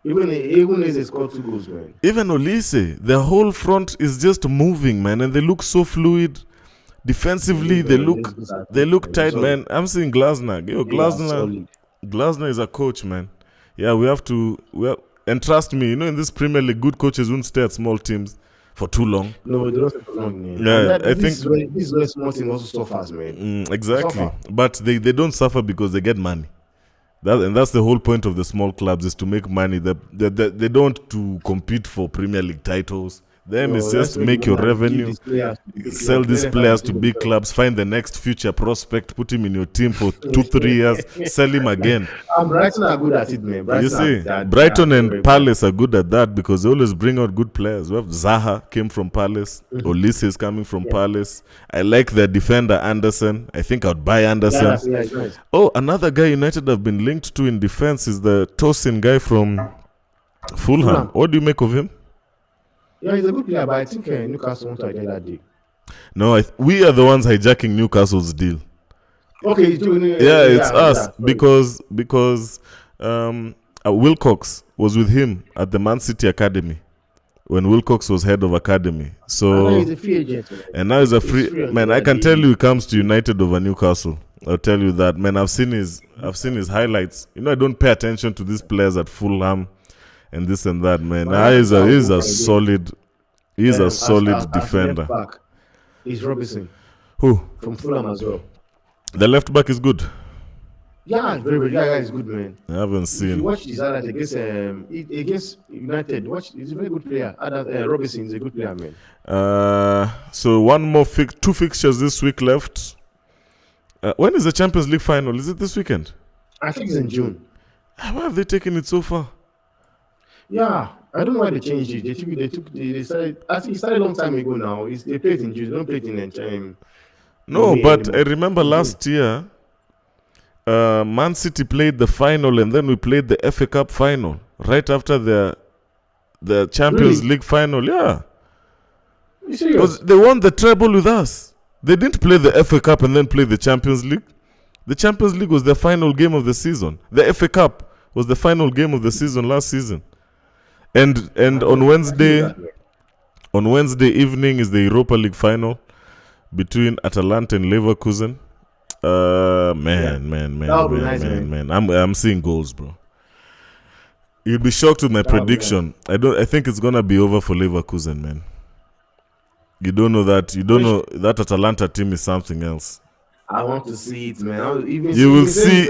Even Olise scored 2 goals, man. Even Olise, the whole front is just moving, man, and they look so fluid. Defensively, they look tight, man. I'm seeing Glasner. Glasner is a coach, man. Yeah, and trust me, in this Premier League, good coaches won't stay at small teams for too long. No, they don't stay for long, man. Yeah, this is where small teams also suffers, man. Exactly. But they don't suffer because they get money. That's the whole point of the small clubs, is to make money. They don't to compete for Premier League titles. Them is just make your revenue, sell these players to big clubs, find the next future prospect, put him in your team for 2-3 years, sell him again. Brighton are good at it, man. Brighton and Palace are good at that because they always bring out good players. We have Zaha came from Palace, Olise is coming from Palace. I like their defender Anderson. I think I'd buy Anderson. Yeah, nice. Oh, another guy United have been linked to in defense is the Tosin guy from Fulham. What do you make of him? Yeah, he's a good player, but I think Newcastle want to hijack that deal. No, we are the ones hijacking Newcastle's deal. Okay, it's us because Wilcox was with him at the Man City Academy when Wilcox was head of academy. So and now he's a free agent. And now he's a free man. I can tell you, he comes to United over Newcastle. I'll tell you that, man. I've seen his highlights. You know, I don't pay attention to these players at Fulham and this and that, man. He's a solid defender. Left back is Robinson. Who? From Fulham as well. The left back is good. Yeah, very good. Yeah, he's good, man. I haven't seen. If you watch his highlights against United, he's a very good player. Robinson is a good player, man. So one more two fixtures this week left. When is the Champions League final? Is it this weekend? I think it's in June. Why have they taken it so far? Yeah, I don't know why they changed it. They started. I think it started a long time ago now. They play it in June. They don't play it in time. No, but anymore. I remember last year, Man City played the final, and then we played the FA Cup final right after the Champions League final. Yeah, because they won the treble with us. They didn't play the FA Cup and then play the Champions League. The Champions League was the final game of the season. The FA Cup was the final game of the season last season. And on Wednesday evening is the Europa League final between Atalanta and Leverkusen. Man. I'm seeing goals, bro. You'll be shocked with my prediction. I think it's gonna be over for Leverkusen, man. You don't know that. You don't know that Atalanta team is something else. I want to see it, man. You will see.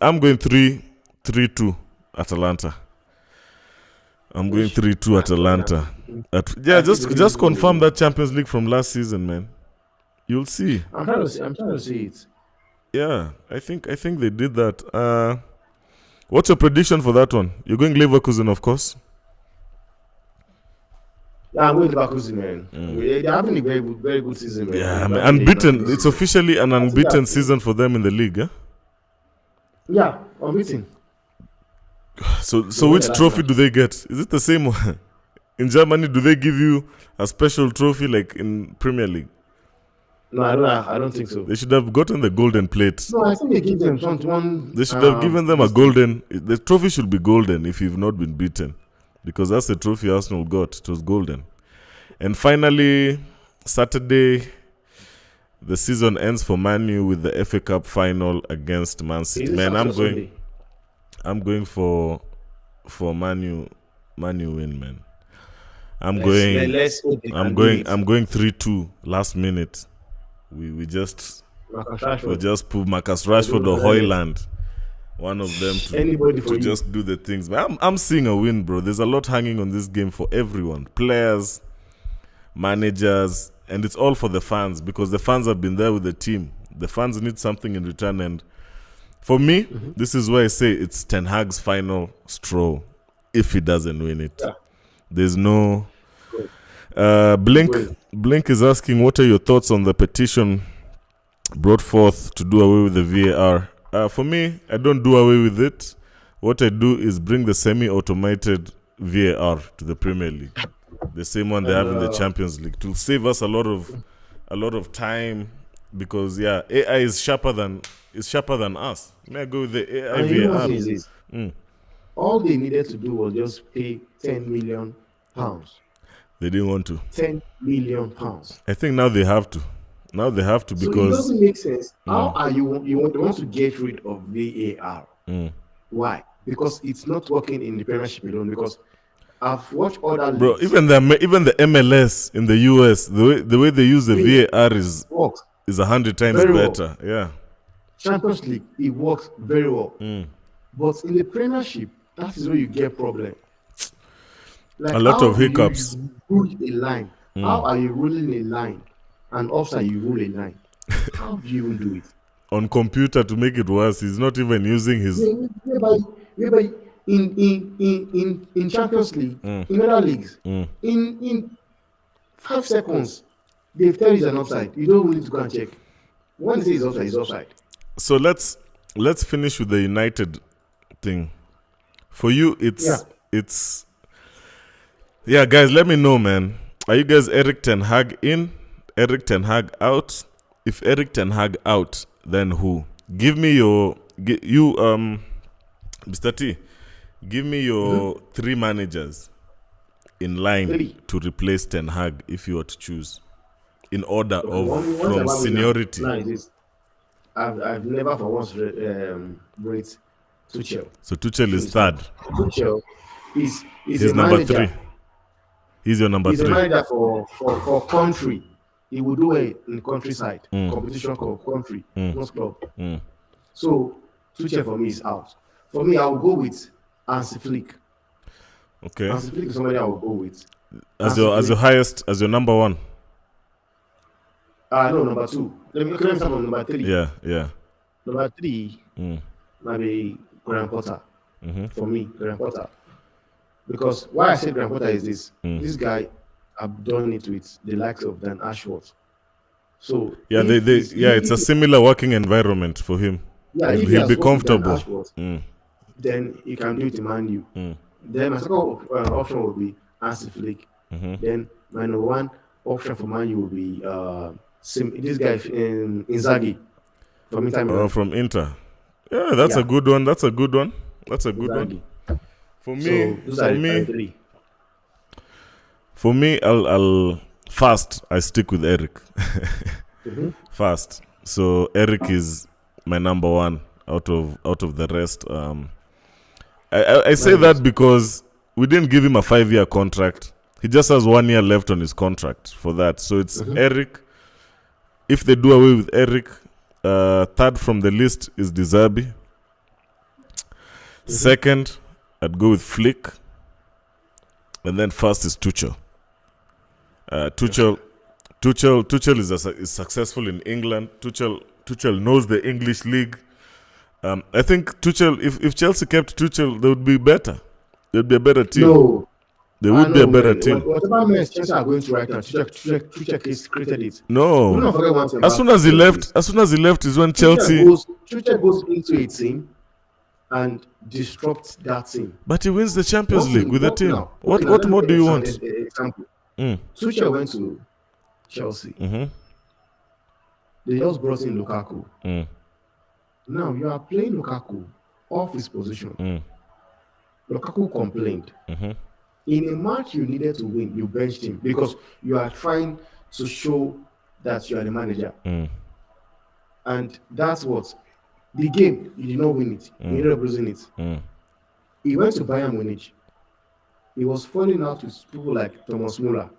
I'm going 3-2 Atalanta. I'm going 3-2 Atalanta. Just confirm that Champions League from last season, man. You'll see. I'm trying to see it. Yeah, I think they did that. What's your prediction for that one? You're going Leverkusen, of course. Yeah, I'm going Leverkusen, man. They're having a very, very good season, man. Yeah, man. Unbeaten. It's officially an unbeaten season for them in the league, eh? Yeah, unbeaten. So which trophy do they get? Is it the same one? In Germany, do they give you a special trophy like in Premier League? No, I don't think so. They should have gotten the golden plate. No, I think they give them one. They should have given them a golden. The trophy should be golden if you've not been beaten, because that's the trophy Arsenal got. It was golden. And finally, Saturday, the season ends for Man U with the FA Cup final against Man City. Man, I'm going for Man U win, man. I'm going 3-2 last minute. We just put Marcus Rashford or Højlund, one of them to just do the things. But I'm seeing a win, bro. There's a lot hanging on this game for everyone, players, managers, and it's all for the fans, because the fans have been there with the team. The fans need something in return, and for me, this is why I say it's Ten Hag's final straw if he doesn't win it. Yeah. There's no... Blink is asking, what are your thoughts on the petition brought forth to do away with the VAR? For me, I don't do away with it. What I do is bring the semi-automated VAR to the Premier League. The same one they have in the Champions League. To save us a lot of time, because AI is sharper than us. May I go with the AI VAR? All they needed to do was just pay £10 million. They didn't want to. £10 million. I think now they have to. Because it doesn't make sense. How are you want to get rid of VAR? Why? Because it's not working in the Premiership alone. Because I've watched other leagues. Bro, even the MLS in the US, the way they use the VAR is 100 times better. Well. Yeah. Champions League, it works very well. But in the Premiership, that is where you get problem. Like, a lot of hiccups. You rule a line. How are you ruling a line? And offside, you rule a line. How do you even do it? On computer, to make it worse, he's not even using his. In Champions League, in other leagues, in 5 seconds, they tell you it's an offside. You don't need to go and check. When they say it's offside. So let's finish with the United thing. For you, it's. Yeah, guys, let me know, man. Are you guys Eric Ten Hag in? Eric Ten Hag out? If Eric Ten Hag out, then who? Give me your Mr. T. Give me your 3 managers in line to replace Ten Hag if you were to choose. in order Okay, of once from about me seniority. now is this. I've never for once rate Tuchel. So Tuchel is Since then. third. Tuchel is He's a number manager. 3. He's your number He's a 3. manager for country. He will do it in countryside, competition country, not club. So Tuchel for me is out. For me, I will go with Hansi Flick. Okay. Hansi Flick is somebody I will go with. As your highest, as your number 1. No, number 2. Let me start from number 3. Yeah. Number 3 might be Graham Potter. For me, Graham Potter. Because why I say Graham Potter is this. This guy, I've done it with the likes of Dan Ashworth. So yeah, it's a similar working environment for him. Yeah, he'll be comfortable. Ashworth, then he can do it in Man U. Then my second option will be Hansi Flick. Then my number 1 option for Man U will be this guy Inzaghi from Inter. From Inter. Yeah, that's a good one. That's a good one. For me, I'll first I stick with Eric. First, so Eric is my number 1 out of the rest. I say that because we didn't give him a 5-year contract. He just has 1 year left on his contract for that. So it's Eric. If they do away with Eric, third from the list is De Zerbi. Second, I'd go with Flick. And then first is Tuchel. Tuchel is successful in England. Tuchel knows the English league. I think Tuchel, if Chelsea kept Tuchel, they would be better. They'd be a better team. No. They would be a better team. Whatever mess Chelsea are going through right now, Tuchel created it. No. Do not forget one thing. As soon as he left is when Chelsea. Tuchel goes into a team and disrupts that team. But he wins the Champions League with the team. What more do you want? Example. Tuchel went to Chelsea. They just brought in Lukaku. Now you are playing Lukaku off his position. Lukaku complained. In a match you needed to win, you benched him because you are trying to show that you are the manager. And that's what the game, you did not win it. You ended up losing it. He went to Bayern Munich. He was falling out with people like Thomas Muller,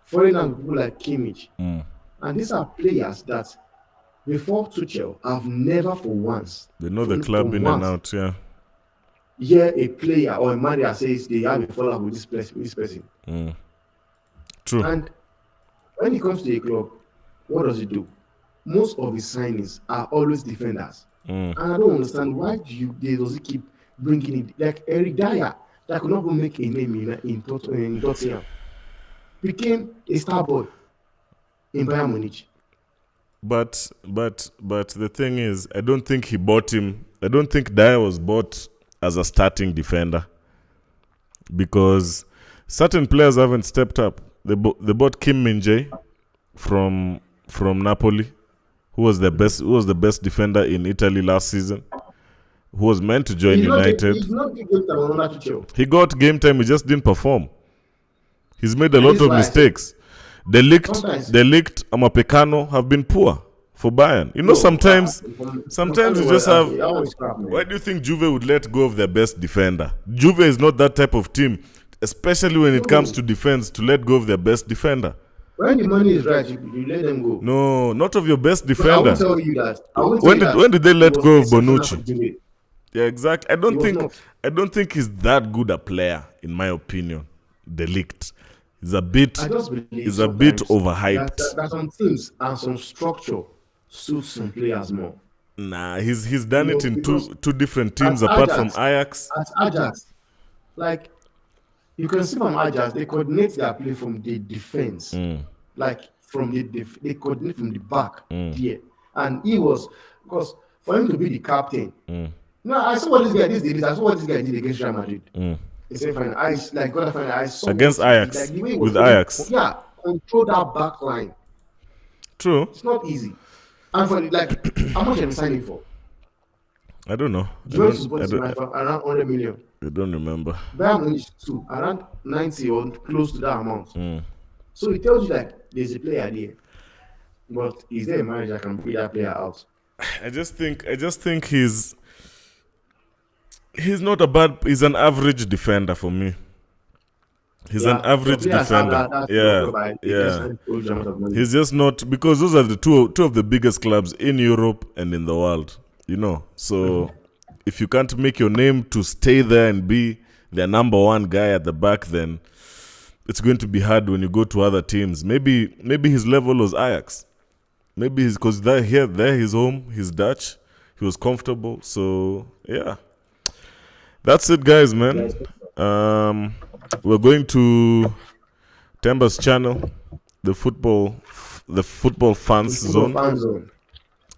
falling out with people like Kimmich. And these are players that before Tuchel have never for once. They know the club in and out, Yeah, a player or a manager says they have a fallout with this person. True. And when he comes to a club, what does he do? Most of his signings are always defenders. And I don't understand why does he keep bringing it like Eric Dyer that could not even make a name in Tottenham became a star boy in Bayern Munich. But the thing is, I don't think he bought him. I don't think Dyer was bought as a starting defender because certain players haven't stepped up. They bought Kim Min-jae from Napoli, who was the best defender in Italy last season, who was meant to join United. He got game time. He just didn't perform. He's made a lot of mistakes. The licked Amapekano have been poor for Bayern. You know, sometimes you just have. Why do you think Juve would let go of their best defender? Juve is not that type of team, especially when it comes to defense, to let go of their best defender. When the money is right, you let them go. No, not of your best defender. I will tell you that. When did they let go of Bonucci? Yeah, exactly. I don't think he's that good a player, in my opinion. The leaked. He's a bit overhyped. That some teams and some structure suits some players more. Nah, he's done it in two different teams apart from Ajax. At Ajax, like you can see from Ajax, they coordinate their play from the defense, like from they coordinate from the back here, and he was because for him to be the captain. No, I saw what this guy did. I saw what this guy did against Real Madrid. I saw against Ajax with Ajax. Yeah, control that back line. True. It's not easy. And for how much are you signing for? I don't know. Juventus bought around 100 million. I don't remember. Bayern Munich too, around 90 or close to that amount. So it tells you like there's a player there, but is there a manager that can bring that player out? I just think he's not a bad. He's an average defender for me. He's an Yeah, some average players have defender. that Yeah, whereby they just yeah. earn a huge amount of money. He's just not, because those are the two of the biggest clubs in Europe and in the world. You know, so if you can't make your name to stay there and be their number one guy at the back, then it's going to be hard when you go to other teams. Maybe his level was Ajax. Maybe he's because there his home. He's Dutch. He was comfortable. So yeah, that's it, guys, man. We're going to Temba's channel, the football fans zone. Fan zone.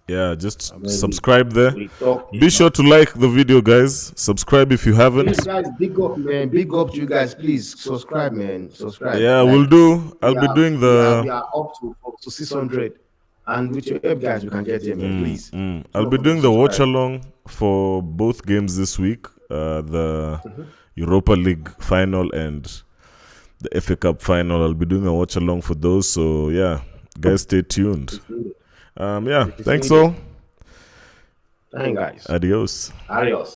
Yeah, just subscribe there. We talk. Be sure to like the video, guys. Subscribe if you haven't. Please, guys, big up, man. Big up to you guys. Please subscribe, man. Subscribe. Yeah, we'll do. I'll be doing the. We are up to 600, and with your help, guys, we can get there, man. Please. I'll be doing the watch along for both games this week. The Europa League final and the FA Cup final. I'll be doing a watch along for those. So yeah, guys, stay tuned. Yeah, thanks all. Thanks, guys. Adios. Adios.